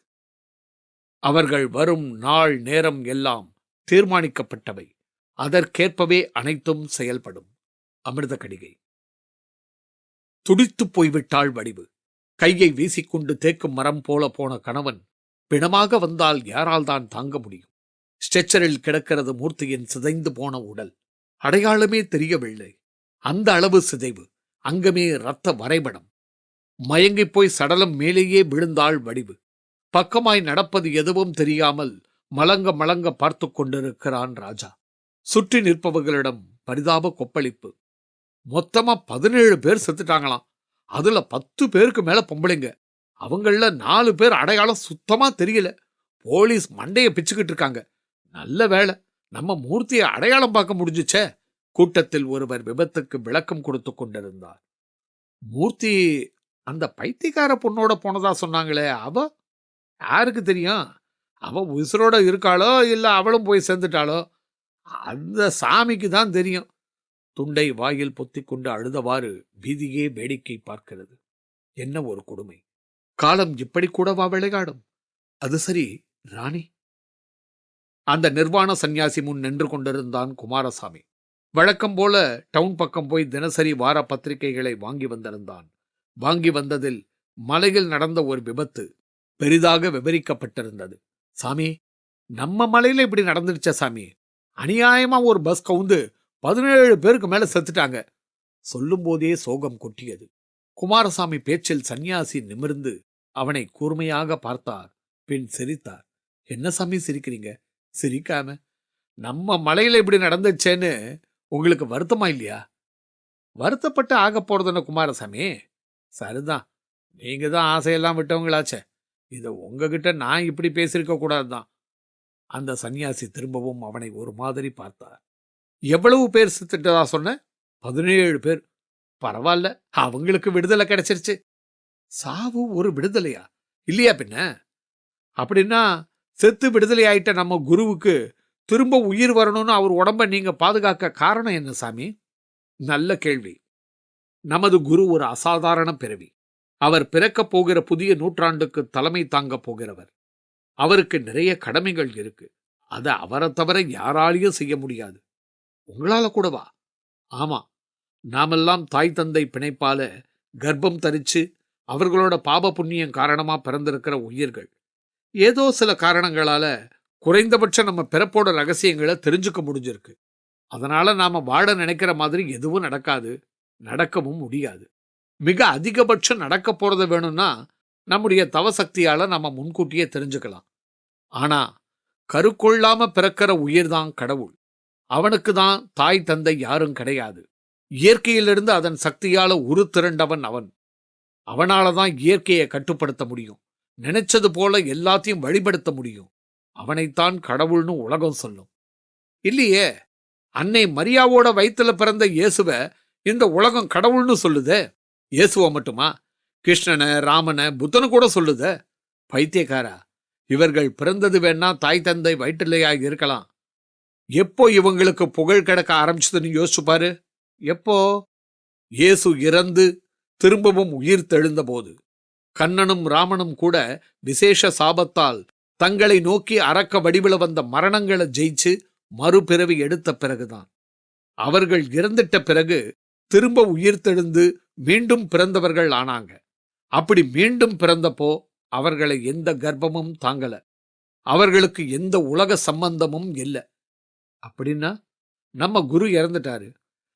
அவர்கள் வரும் நாள் நேரம் எல்லாம் தீர்மானிக்கப்பட்டவை. அதற்கேற்பவே அனைத்தும் செயல்படும். அமிர்த கடிகை. துடித்துப் போய்விட்டாள் வடிவு. கையை வீசிக்கொண்டு தேக்கும் மரம் போல போன கணவன் பிணமாக வந்தால் யாரால் தான் தாங்க முடியும்? ஸ்ட்ரெச்சரில் கிடக்கிறது மூர்த்தியின் சிதைந்து போன உடல். அடையாளமே தெரியவில்லை. அந்த அளவு சிதைவு. அங்கமே இரத்த வரைபடம். மயங்கிப் போய் சடலம் மேலேயே விழுந்தாள் வடிவு. பக்கமாய் நடப்பது எதுவும் தெரியாமல் மலங்க மலங்க பார்த்து கொண்டிருக்கிறான் ராஜா. சுற்றி நிற்பவர்களிடம் பரிதாப கொப்பளிப்பு. மொத்தமா 17 பேர் செத்துட்டாங்களாம். அதுல 10 பேருக்கு மேல பொம்பளைங்க. அவங்கள 4 பேர் அடையாளம் சுத்தமா தெரியல. போலீஸ் மண்டைய பிச்சுக்கிட்டு இருக்காங்க. நல்ல வேளை நம்ம மூர்த்தியை அடையாளம் பார்க்க முடிஞ்சுச்சே. கூட்டத்தில் ஒருவர் விபத்துக்கு விளக்கம் கொடுத்து கொண்டிருந்தார். மூர்த்தி அந்த பைத்தியக்கார பொண்ணோட போனதா சொன்னாங்களே, அவ யாருக்கு தெரியும்? அவ உசுரோட இருக்காளோ இல்ல அவளும் போய் சேர்ந்துட்டாளோ? அந்த சாமிக்கு தான் தெரியும். துண்டை வாயில் பொத்திக் கொண்டு அழுதவாறு வீதியே வேடிக்கை பார்க்கிறது. என்ன ஒரு கொடுமை! காலம் இப்படி கூடவா விளையாடும்? அது சரி, ராணி. அந்த நிர்வாண சந்நியாசி முன் நின்று கொண்டிருந்தான் குமாரசாமி. வழக்கம் போல டவுன் பக்கம் போய் தினசரி வார பத்திரிகைகளை வாங்கி வந்திருந்தான். வாங்கி வந்ததில் மலையில் நடந்த ஒரு விபத்து பெரிதாக விவரிக்கப்பட்டிருந்தது. சாமி, நம்ம மலையில இப்படி நடந்துடுச்ச சாமி. அநியாயமா ஒரு பஸ் கவுந்து 17 பேருக்கு மேல செத்துட்டாங்க. சொல்லும் போதே சோகம் கொட்டியது. குமாரசாமி பேச்சில் சந்நியாசி நிமிர்ந்து அவனை கூர்மையாக பார்த்தார். பின் சிரித்தார். என்ன சாமி சிரிக்கிறீங்க? சிரிக்காம, நம்ம மலையில இப்படி நடந்துச்சேன்னு உங்களுக்கு வருத்தமா இல்லையா? வருத்தப்பட்டு ஆக போறதுன்னு குமாரசாமி. சரிதான், நீங்க தான் ஆசையெல்லாம் விட்டவங்களாச்சே. இதை உங்ககிட்ட நான் இப்படி பேசியிருக்க கூடாதுதான். அந்த சன்னியாசி திரும்பவும் அவனை ஒரு மாதிரி பார்த்தார். எவ்வளவு பேர் செத்துட்டதா சொன்ன? 17 பேர். பரவாயில்ல, அவங்களுக்கு விடுதலை கிடைச்சிருச்சு. சாவு ஒரு விடுதலையா? இல்லையா பின்ன? அப்படின்னா செத்து விடுதலை ஆயிட்ட நம்ம குருவுக்கு திரும்ப உயிர் வரணும்னு அவர் உடம்ப நீங்க பாதுகாக்க காரணம் என்ன சாமி? நல்ல கேள்வி. நமது குரு ஒரு அசாதாரண பிறவி. அவர் பிறக்கப் போகிற புதிய நூற்றாண்டுக்கு தலைமை தாங்க போகிறவர். அவருக்கு நிறைய கடமைகள் இருக்கு. அதை அவரை தவிர யாராலையும் செய்ய முடியாது. உங்களால கூடவா? ஆமா, நாமெல்லாம் தாய் தந்தை பிணைப்பால கர்ப்பம் தரிச்சு அவர்களோட பாப புண்ணியம் காரணமா பிறந்திருக்கிற உயிர்கள். ஏதோ சில காரணங்களால குறைந்தபட்சம் நம்ம பிறப்போட ரகசியங்களை தெரிஞ்சுக்க முடிஞ்சிருக்கு. அதனால நாம வாழ நினைக்கிற மாதிரி எதுவும் நடக்காது, நடக்கவும் முடியாது. மிக அதிகபட்சம் நடக்க போறத வேணும்னா நம்முடைய தவசக்தியால நம்ம முன்கூட்டியே தெரிஞ்சுக்கலாம். ஆனா கருக்கொள்ளாம பிறக்கிற உயிர்தான் கடவுள். அவனுக்கு தான் தாய் தந்தை யாரும் கிடையாது. இயற்கையிலிருந்து அதன் சக்தியால உரு திரண்டவன் அவன். அவனால தான் இயற்கையை கட்டுப்படுத்த முடியும். நினைச்சது போல எல்லாத்தையும் வழிபடுத்த முடியும். அவனைத்தான் கடவுள்னு உலகம் சொல்லும். இல்லையே, அன்னை மரியாவோட வயித்துல பிறந்த இயேசுவ இந்த உலகம் கடவுள்னு சொல்லுதே. இயேசுவ மட்டுமா? கிருஷ்ணனை, ராமனை, புத்தனை கூட சொல்லுதே. பைத்தியக்காரா, இவர்கள் பிறந்தது வேணா தாய் தந்தை வயிற்றிலேயா இருக்கலாம். எப்போ இவங்களுக்கு புகழ் கிடக்க ஆரம்பிச்சதுன்னு யோசிச்சு பாரு. எப்போ? இயேசு இறந்து திரும்பவும் உயிர் தெழுந்த போது. கண்ணனும் ராமனும் கூட விசேஷ சாபத்தால் தங்களை நோக்கி அரக்க வடிவில் வந்த மரணங்களை ஜெயிச்சு மறுபிறவி எடுத்த பிறகுதான். அவர்கள் இறந்துட்ட பிறகு திரும்ப உயிர் தெழுந்து மீண்டும் பிறந்தவர்கள் ஆனாங்க. அப்படி மீண்டும் பிறந்தப்போ அவர்களை எந்த கர்ப்பமும் தாங்கல. அவர்களுக்கு எந்த உலக சம்பந்தமும் இல்லை. அப்படின்னா நம்ம குரு இறந்துட்டாரு.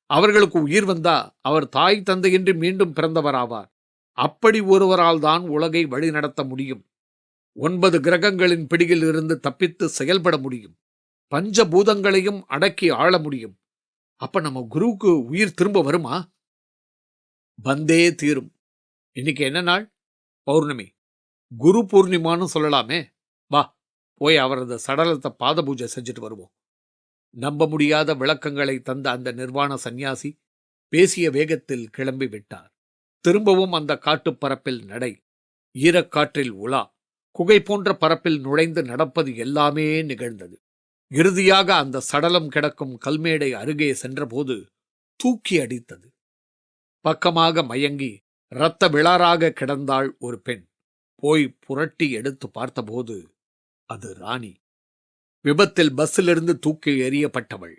அவர்களுக்கு உயிர் வந்தா அவர் தாய் தந்தையின்றி மீண்டும் பிறந்தவராவார். அப்படி ஒருவரால் தான் உலகை வழிநடத்த முடியும். 9 கிரகங்களின் பிடியில் இருந்து தப்பித்து செயல்பட முடியும். பஞ்சபூதங்களையும் அடக்கி ஆள முடியும். அப்ப நம்ம குருவுக்கு உயிர் திரும்ப வருமா? வந்தே தீரும். இன்னைக்கு என்ன நாள்? பௌர்ணமி. குரு பூர்ணிமான்னு சொல்லலாமே. வா, போய் அவரது சடலத்தை பாத பூஜை செஞ்சுட்டு வருவோம். நம்ப முடியாத விளக்கங்களை தந்த அந்த நிர்வாண சந்நியாசி பேசிய வேகத்தில் கிளம்பி விட்டார். திரும்பவும் அந்த காட்டுப்பரப்பில் நடை, ஈரக்காற்றில் உலா, குகை போன்ற பரப்பில் நுழைந்து நடப்பது எல்லாமே நிகழ்ந்தது. இறுதியாக அந்த சடலம் கிடக்கும் கல்மேடை அருகே சென்றபோது தூக்கி அடித்தது. பக்கமாக மயங்கி இரத்த விளாறாக கிடந்தாள் ஒரு பெண். போய் புரட்டி எடுத்து பார்த்தபோது அது ராணி. விபத்தில் பஸ்ஸிலிருந்து தூக்கி எறியப்பட்டவள்.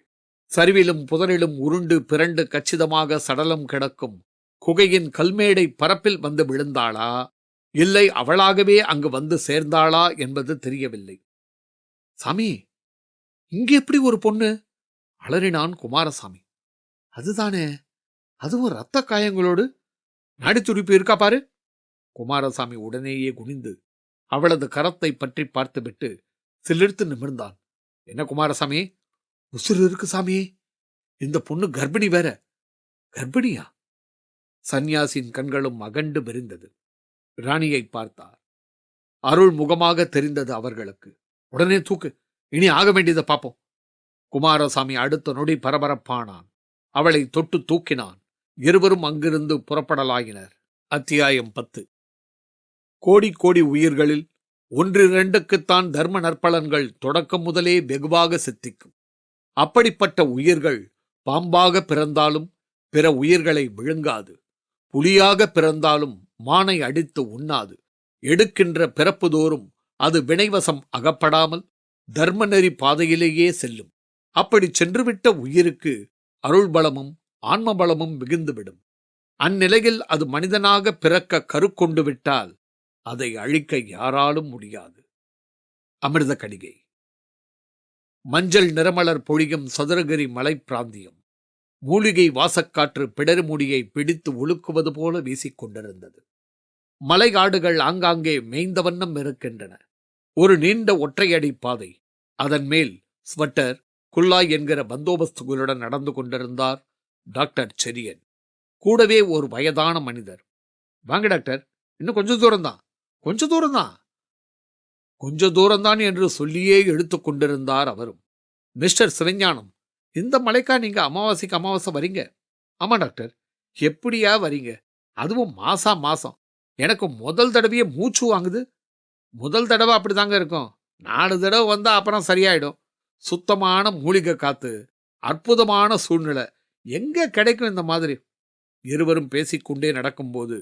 சரிவிலும் புதரிலும் உருண்டு பிறண்டு கச்சிதமாக சடலம் கிடக்கும் குகையின் கல்மேடை பரப்பில் வந்து விழுந்தாளா, இல்லை அவளாகவே அங்கு வந்து சேர்ந்தாளா என்பது தெரியவில்லை. சாமி, இங்கே எப்படி ஒரு பொண்ணு? அலறினான் குமாரசாமி. அதுதானே, அதுவும் இரத்த காயங்களோடு. நாடி துடிப்பு இருக்கா பாரு. குமாரசாமி உடனேயே குனிந்து அவளது கரத்தை பற்றி பார்த்துவிட்டு சிலிர்த்து நிமிர்ந்தான். என்ன குமாரசாமி, உசுறு இருக்கு சாமி. இந்த பொண்ணு கர்ப்பிணி வேற. கர்ப்பிணியா? சந்நியாசின் கண்களும் அகண்டு விரிந்தது. ராணியை பார்த்தார். அருள் முகமாக தெரிந்தது அவர்களுக்கு. உடனே தூக்கு, இனி ஆக வேண்டியதை பார்ப்போம். குமாரசாமி அடுத்த நொடி பரபரப்பானான். அவளை தொட்டு தூக்கினான். இருவரும் அங்கிருந்து புறப்படலாயினர். அத்தியாயம் 10. கோடி கோடி உயிர்களில் 1-2க்குத்தான் தர்ம நற்பலன்கள் தொடக்கம் முதலே வெகுவாக சித்திக்கும். அப்படிப்பட்ட உயிர்கள் பாம்பாக பிறந்தாலும் பிற உயிர்களை விழுங்காது. புலியாக பிறந்தாலும் மானை அடித்து உண்ணாது. எடுக்கின்ற பிறப்புதோறும் அது வினைவசம் அகப்படாமல் தர்மநெறி பாதையிலேயே செல்லும். அப்படி சென்றுவிட்ட உயிருக்கு அருள்பலமும் ஆன்மபலமும் மிகுந்துவிடும். அந்நிலையில் அது மனிதனாக பிறக்க கருக்கொண்டு விட்டால் அதை அழிக்க யாராலும் முடியாது. அமிர்த கடிகை. மஞ்சள் நிறமலர் பொழியும் சதுரகிரி மலை பிராந்தியம். மூலிகை வாசக்காற்று பிடர்முடியை பிடித்து ஒழுக்குவது போல வீசிக்கொண்டிருந்தது. மலைகாடுகள் ஆங்காங்கே மேய்ந்த வண்ணம் இருக்கின்றன. ஒரு நீண்ட ஒற்றையடி பாதை. அதன் மேல் ஸ்வெட்டர், குல்லாய் என்கிற பந்தோபஸ்துகளுடன் நடந்து கொண்டிருந்தார் டாக்டர் செரியன். கூடவே ஒரு வயதான மனிதர். வாங்க டாக்டர், இன்னும் கொஞ்சம் தூரம்தான், கொஞ்சம் தூரம்தான், கொஞ்ச தூரம்தான் என்று சொல்லியே இழுத்துக் கொண்டிருந்தார் அவரும். மிஸ்டர் சிவஞானம், இந்த மலைக்கா நீங்க அமாவாசைக்கு அமாவாசை வரீங்க? ஆமா டாக்டர். எப்படியா வரீங்க? அதுவும் மாசா மாசம். எனக்கு முதல் தடவையே மூச்சு வாங்குது. முதல் தடவை அப்படிதாங்க இருக்கும். 4 தடவை வந்தா அப்புறம் சரியாயிடும். சுத்தமான மூலிகை காத்து, அற்புதமான சூழ்நிலை எங்க கிடைக்கும் இந்த மாதிரி? இருவரும் பேசிக்கொண்டே நடக்கும்போது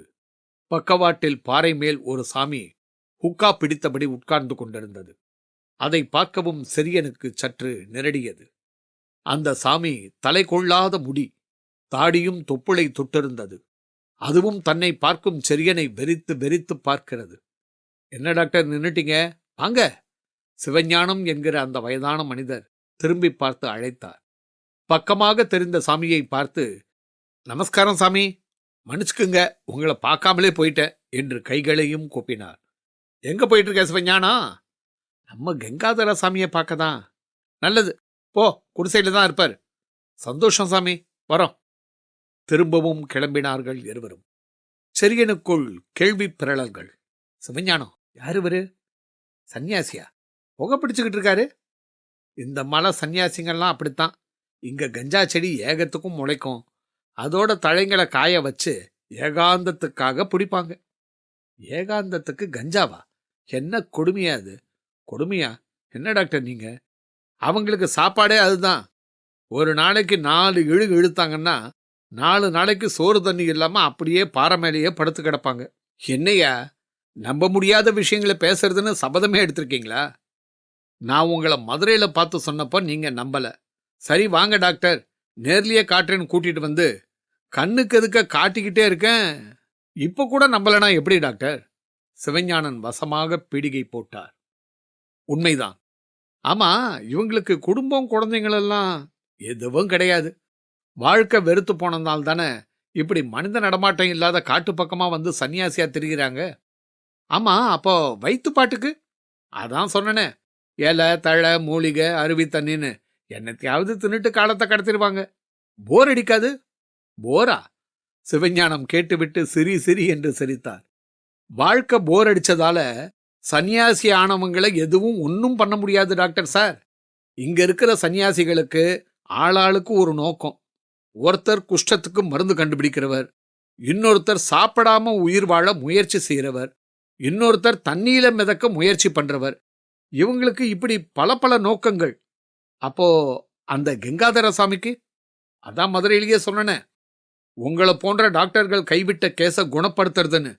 பக்கவாட்டில் பாறை மேல் ஒரு சாமி ஹுக்கா பிடித்தபடி உட்கார்ந்து கொண்டிருந்தது. அதை பார்க்கவும் செரியனுக்கு சற்று நெருடியது. அந்த சாமி தலை கொள்ளாத முடி, தாடியும் தொப்புளை தொட்டிருந்தது. அதுவும் தன்னை பார்க்கும் செரியனை வெறித்து வெறித்து பார்க்கிறது. என்ன டாக்டர் நின்னுட்டீங்க? வாங்க. சிவஞானம் என்கிற அந்த வயதான மனிதர் திரும்பி பார்த்து அழைத்தார். பக்கமாக தெரிந்த சாமியை பார்த்து, நமஸ்காரம் சாமி, மன்னிச்சுக்குங்க, உங்களை பார்க்காமலே போயிட்டேன் என்று கைகளையும் கூப்பினார். எங்க போயிட்டு இருக்க சிவஞானா? நம்ம கங்காதர சாமியை பார்க்கதான். நல்லது, போ, குடிசையில தான் இருப்பார். சந்தோஷம் சாமி, வரோம். திரும்பவும் கிளம்பினார்கள் இருவரும். செரியனுக்குள் கேள்வி பிறழல்கள். சிவஞானம், யாரு இவரு? சன்னியாசியா? புகை பிடிச்சுக்கிட்டு இருக்காரு. இந்த மலை சன்னியாசிங்கள்லாம் அப்படித்தான். இங்க கஞ்சா செடி ஏகத்துக்கும் முளைக்கும். அதோட தழைங்களை காய வச்சு ஏகாந்தத்துக்காக பிடிப்பாங்க. ஏகாந்தத்துக்கு கஞ்சாவா? என்ன கொடுமையா அது? கொடுமையா? என்ன டாக்டர் நீங்க? அவங்களுக்கு சாப்பாடே அதுதான். ஒரு நாளைக்கு 4 இழுகு இழுத்தாங்கன்னா 4 நாளைக்கு சோறு தண்ணி இல்லாம அப்படியே பாறை மேலேயே படுத்து கிடப்பாங்க. என்னையா நம்ப முடியாத விஷயங்களை பேசுறதுன்னு சபதமே எடுத்திருக்கீங்களா? நான் உங்களை மதுரையில பார்த்து சொன்னப்போ நீங்க நம்பல. சரி வாங்க டாக்டர், நேர்லயே காட்டுறேன்னு கூட்டிட்டு வந்து கண்ணுக்கு எதுக்க காட்டிக்கிட்டே இருக்கேன். இப்ப கூட நம்பலனா எப்படி டாக்டர்? சிவஞானன் வசமாக பீடிகை போட்டார். உண்மைதான். ஆமா, இவங்களுக்கு குடும்பம் குழந்தைங்களெல்லாம் எதுவும் கிடையாது. வாழ்க்கை வெறுத்து போனதால் தானே இப்படி மனித நடமாட்டம் இல்லாத காட்டு பக்கமா வந்து சன்னியாசியா திரிகிறாங்க. ஆமா, அப்போ வயிற்று பாட்டுக்கு? அதான் சொன்னனே, இலை தழை மூலிகை அருவி தண்ணின்னு என்னத்தையாவது தின்னுட்டு காலத்தை கடத்திடுவாங்க. போர் அடிக்காது? போரா? சிவஞானம் கேட்டுவிட்டு சிரி சிரி என்று சிரித்தார். வாழ்க்கை போர் அடிச்சதால சன்னியாசி ஆனவங்களை எதுவும் ஒன்னும் பண்ண முடியாது டாக்டர் சார். இங்க இருக்கிற சன்னியாசிகளுக்கு ஆளாளுக்கு ஒரு நோக்கம். ஒருத்தர் குஷ்டத்துக்கு மருந்து கண்டுபிடிக்கிறவர், இன்னொருத்தர் சாப்பிடாம உயிர் வாழ முயற்சி செய்கிறவர், இன்னொருத்தர் தண்ணியில மிதக்க முயற்சி பண்றவர். இவங்களுக்கு இப்படி பல பல நோக்கங்கள். அப்போ அந்த கங்காதர சாமிக்கு? அதான் மதுரையிலேயே சொன்னனே, உங்களை போன்ற டாக்டர்கள் கைவிட்ட கேஸை குணப்படுத்துறதுன்னு.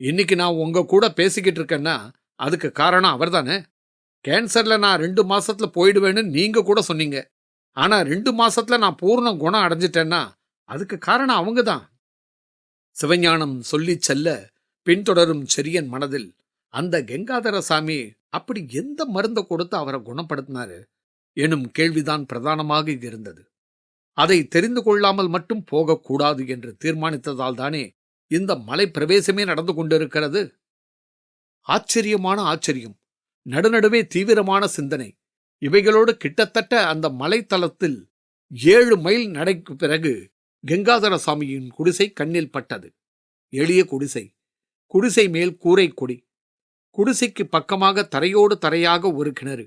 இன்னைக்கு நான் உங்க கூட பேசிக்கிட்டு இருக்கேன்னா அதுக்கு காரணம் அவர்தானே. கேன்சர்ல நான் 2 மாசத்துல போயிடுவேன்னு நீங்க கூட சொன்னீங்க. ஆனா 2 மாசத்துல நான் பூர்ண குணம் அடைஞ்சிட்டேன்னா அதுக்கு காரணம் அவங்க தான். சிவஞானம் சொல்லி செல்ல பின்தொடரும் செரியன் மனதில் அந்த கங்காதர சாமி அப்படி எந்த மருந்தை கொடுத்து அவரை குணப்படுத்தினாரு எனும் கேள்விதான் பிரதானமாக இருந்தது. அதை தெரிந்து கொள்ளாமல் மட்டும் போகக்கூடாது என்று தீர்மானித்ததால் தானே இந்த மலை பிரவேசமே நடந்து கொண்டிருக்கிறது. ஆச்சரியமான ஆச்சரியம், நடுநடுவே தீவிரமான சிந்தனை. இவைகளோடு கிட்டத்தட்ட அந்த மலைத்தளத்தில் 7 மைல் நடைக்கு பிறகு கங்காதர சாமியின் குடிசை கண்ணில் பட்டது. எளிய குடிசை, குடிசை மேல் கூரை கொடி, குடிசைக்கு பக்கமாக தரையோடு தரையாக ஒரு கிணறு.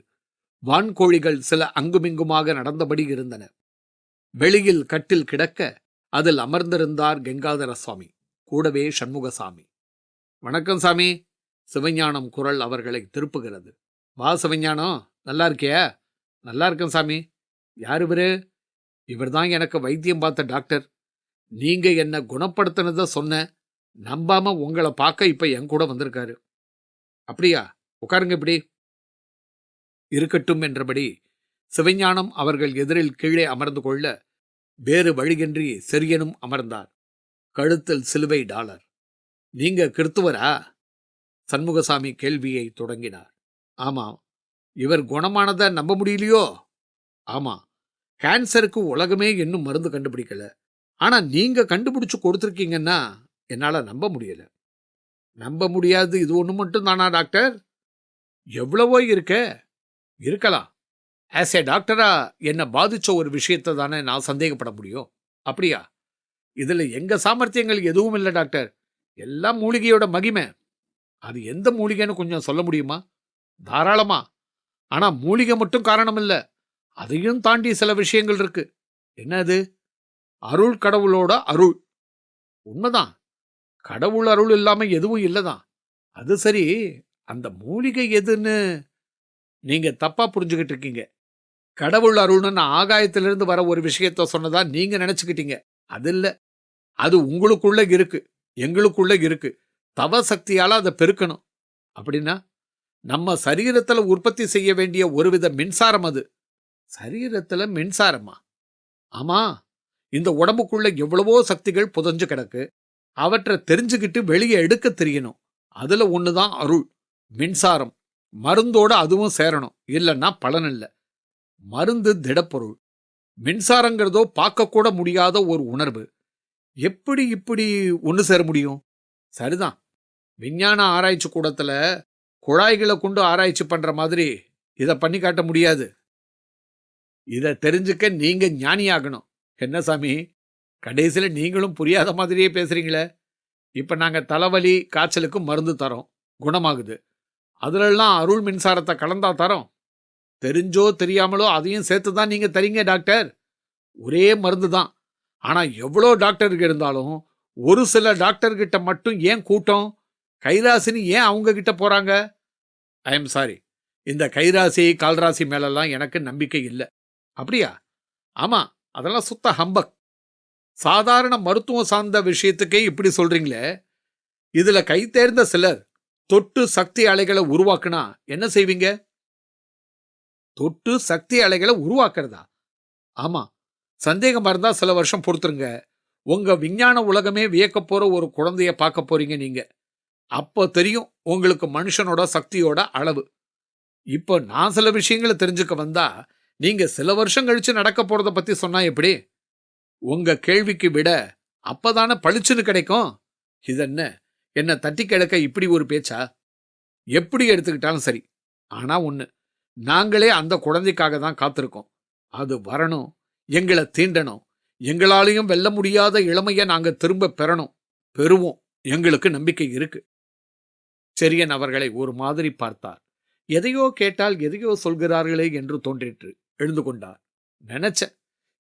வான்கோழிகள் சில அங்குமிங்குமாக நடந்தபடி இருந்தன. வெளியில் கட்டில் கிடக்க அதில் அமர்ந்திருந்தார் கங்காதர சுவாமி, கூடவே சண்முகசாமி. வணக்கம் சாமி. சிவஞானம் குரல் அவர்களை திருப்புகிறது. வா சிவஞானம், நல்லா இருக்கியா? நல்லா இருக்கேன் சாமி. யார் இவரு? இவர்தான் எனக்கு வைத்தியம் பார்த்த டாக்டர். நீங்க என்ன குணப்படுத்தினத சொன்ன, நம்பாம உங்களை பார்க்க இப்ப என் கூட வந்திருக்காரு. அப்படியா? உட்காருங்க இப்படி. இருக்கட்டும் என்றபடி சிவஞானம் அவர்கள் எதிரில் கீழே அமர்ந்து கொள்ள வேறு வழியின்றி செரியனும் அமர்ந்தார். கழுத்தில் சிலுவை டாலர். நீங்க கிறித்துவரா? சண்முகசாமி கேள்வியை தொடங்கினார். ஆமா. இவர் குணமானதை நம்ப முடியலையோ? ஆமா. கேன்சருக்கு உலகமே இன்னும் மருந்து கண்டுபிடிக்கல. ஆனா நீங்க கண்டுபிடிச்சு கொடுத்துருக்கீங்கன்னா என்னால நம்ப முடியல. நம்ப முடியாது இது ஒண்ணு மட்டும் தானா டாக்டர்? எவ்வளவோ இருக்க. இருக்கலாம். ஆஸ் ஏ டாக்டரா என்ன பாதிச்ச ஒரு விஷயத்தை தானே நான் சந்தேகப்பட முடியும். அப்படியா? இதுல எங்க சாமர்த்தியங்கள் எதுவும் இல்லை டாக்டர். எல்லாம் மூலிகையோட மகிமை. அது எந்த மூலிகைன்னு கொஞ்சம் சொல்ல முடியுமா? தாராளமா. ஆனா மூலிகை மட்டும் காரணம் இல்ல. அதையும் தாண்டி சில விஷயங்கள் இருக்கு. என்ன அது? அருள் கடவுளோட அருள். உண்மைதான். கடவுள் அருள் இல்லாம எதுவும் இல்லதான். அது சரி, அந்த மூலிகை எதுன்னு நீங்க தப்பா புரிஞ்சுகிட்டு இருக்கீங்க. கடவுள் அருள்னு நான் ஆகாயத்திலிருந்து வர ஒரு விஷயத்த சொன்னதா நீங்க நினைச்சுக்கிட்டீங்க. அது இல்ல. அது உங்களுக்குள்ள இருக்கு. எங்களுக்குள்ள இருக்கு. தவ சக்தியால அதை பெருக்கணும். அப்படின்னா நம்ம சரீரத்துல உற்பத்தி செய்ய வேண்டிய ஒருவித மின்சாரம் அது. சரீரத்துல மின்சாரமா? ஆமா. இந்த உடம்புக்குள்ள எவ்வளவோ சக்திகள் புதைஞ்சு கிடக்கு. அவற்றை தெரிஞ்சுக்கிட்டு வெளியே எடுக்க தெரியணும். அதுல ஒண்ணுதான் அருள், மின்சாரம். மருந்தோட அதுவும் சேரணும். இல்லைன்னா பலன் இல்ல. மருந்து திடப்பொருள். மின்சாரங்கிறதோ பார்க்க கூட முடியாத ஒரு உணர்வு. எப்படி இப்படி ஒண்ணு சேர முடியும்? சரிதான். விஞ்ஞான ஆராய்ச்சி கூடத்துல குழாய்களை கொண்டு ஆராய்ச்சி பண்ற மாதிரி இத பண்ணி காட்ட முடியாது. இத தெரிஞ்சுக்க நீங்க ஞானியாகணும். என்ன சாமி, கடைசியில நீங்களும் புரியாத மாதிரியே பேசுறீங்களே. இப்ப நாங்க தலைவலி காய்ச்சலுக்கு மருந்து தரோம், குணமாகுது. அதுலெல்லாம் அருள் மின்சாரத்தை கலந்தா தரோம்? தெரிஞ்சோ தெரியாமலோ அதையும் சேர்த்து தான் நீங்க தரீங்க டாக்டர். ஒரே மருந்து தான். ஆனா எவ்வளோ டாக்டருக்கு இருந்தாலும் ஒரு சில டாக்டர் கிட்ட மட்டும் ஏன் கூட்டம்? கைராசினி ஏன் அவங்க கிட்ட போறாங்க? I am sorry. இந்த கைராசி கால்ராசி மேலெல்லாம் எனக்கு நம்பிக்கை இல்லை. அப்படியா? ஆமா, அதெல்லாம் சுத்த ஹம்பக். சாதாரண மருத்துவம் சார்ந்த விஷயத்துக்கே இப்படி சொல்றீங்களே. இதுல கை தேர்ந்த சிலர் தொட்டு சக்தி அலைகளை உருவாக்குனா என்ன செய்வீங்க? தொட்டு சக்தி அலைகளை உருவாக்குறதா? ஆமா. சந்தேகமா இருந்தா சில வருஷம் பொறுத்துருங்க. உங்க விஞ்ஞான உலகமே வியக்க போற ஒரு குழந்தைய பார்க்க போறீங்க நீங்க. அப்போ தெரியும் உங்களுக்கு மனுஷனோட சக்தியோட அளவு. இப்போ நான் சில விஷயங்களை தெரிஞ்சுக்க வந்தா நீங்க சில வருஷம் கழிச்சு நடக்க போறத பத்தி சொன்னா எப்படி? உங்க கேள்விக்கு விட அப்பதானே பளிச்சுன்னு கிடைக்கும். இதென்ன, என்ன தட்டி கிடக்க இப்படி ஒரு பேச்சா? எப்படி எடுத்துக்கிட்டாலும் சரி. ஆனா ஒண்ணு, நாங்களே அந்த குழந்தைக்காக தான் காத்திருக்கோம். அது வரணும், எங்களை தீண்டணும். எங்களாலையும் வெல்ல முடியாத இளமைய நாங்க திரும்ப பெறணும். பெறுவோம். எங்களுக்கு நம்பிக்கை இருக்கு. செரியன் அவர்களை ஒரு மாதிரி பார்த்தார். எதையோ கேட்டால் எதையோ சொல்கிறார்களே என்று தோன்றிற்று. எழுந்து கொண்டார். நினைச்சேன்,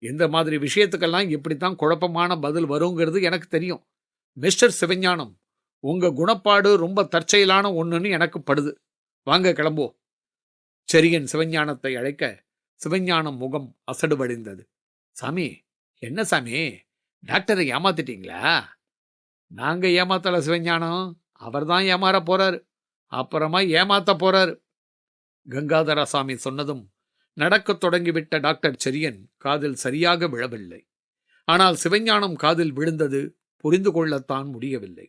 இந்த மாதிரி விஷயத்துக்கெல்லாம் இப்படித்தான் குழப்பமான பதில் வருங்கிறது எனக்கு தெரியும். மிஸ்டர் சிவஞானம், உங்க குணப்பாடு ரொம்ப தற்செயலான ஒண்ணுன்னு எனக்கு படுது. வாங்க கிளம்புவோம். செரியன் சிவஞானத்தை அழைக்க சிவஞானம் முகம் அசடு வடிந்தது. சாமி, என்ன சாமி, டாக்டரை ஏமாத்திட்டீங்களா? நாங்க ஏமாத்தல சிவஞானம், அவர்தான் ஏமாற போறாரு. அப்புறமா ஏமாத்த போறாரு. கங்காதரசாமி சொன்னதும் நடக்கத் தொடங்கிவிட்ட டாக்டர் செரியன் காதில் சரியாக விழவில்லை. ஆனால் சிவஞானம் காதில் விழுந்தது புரிந்து கொள்ளத்தான் முடியவில்லை.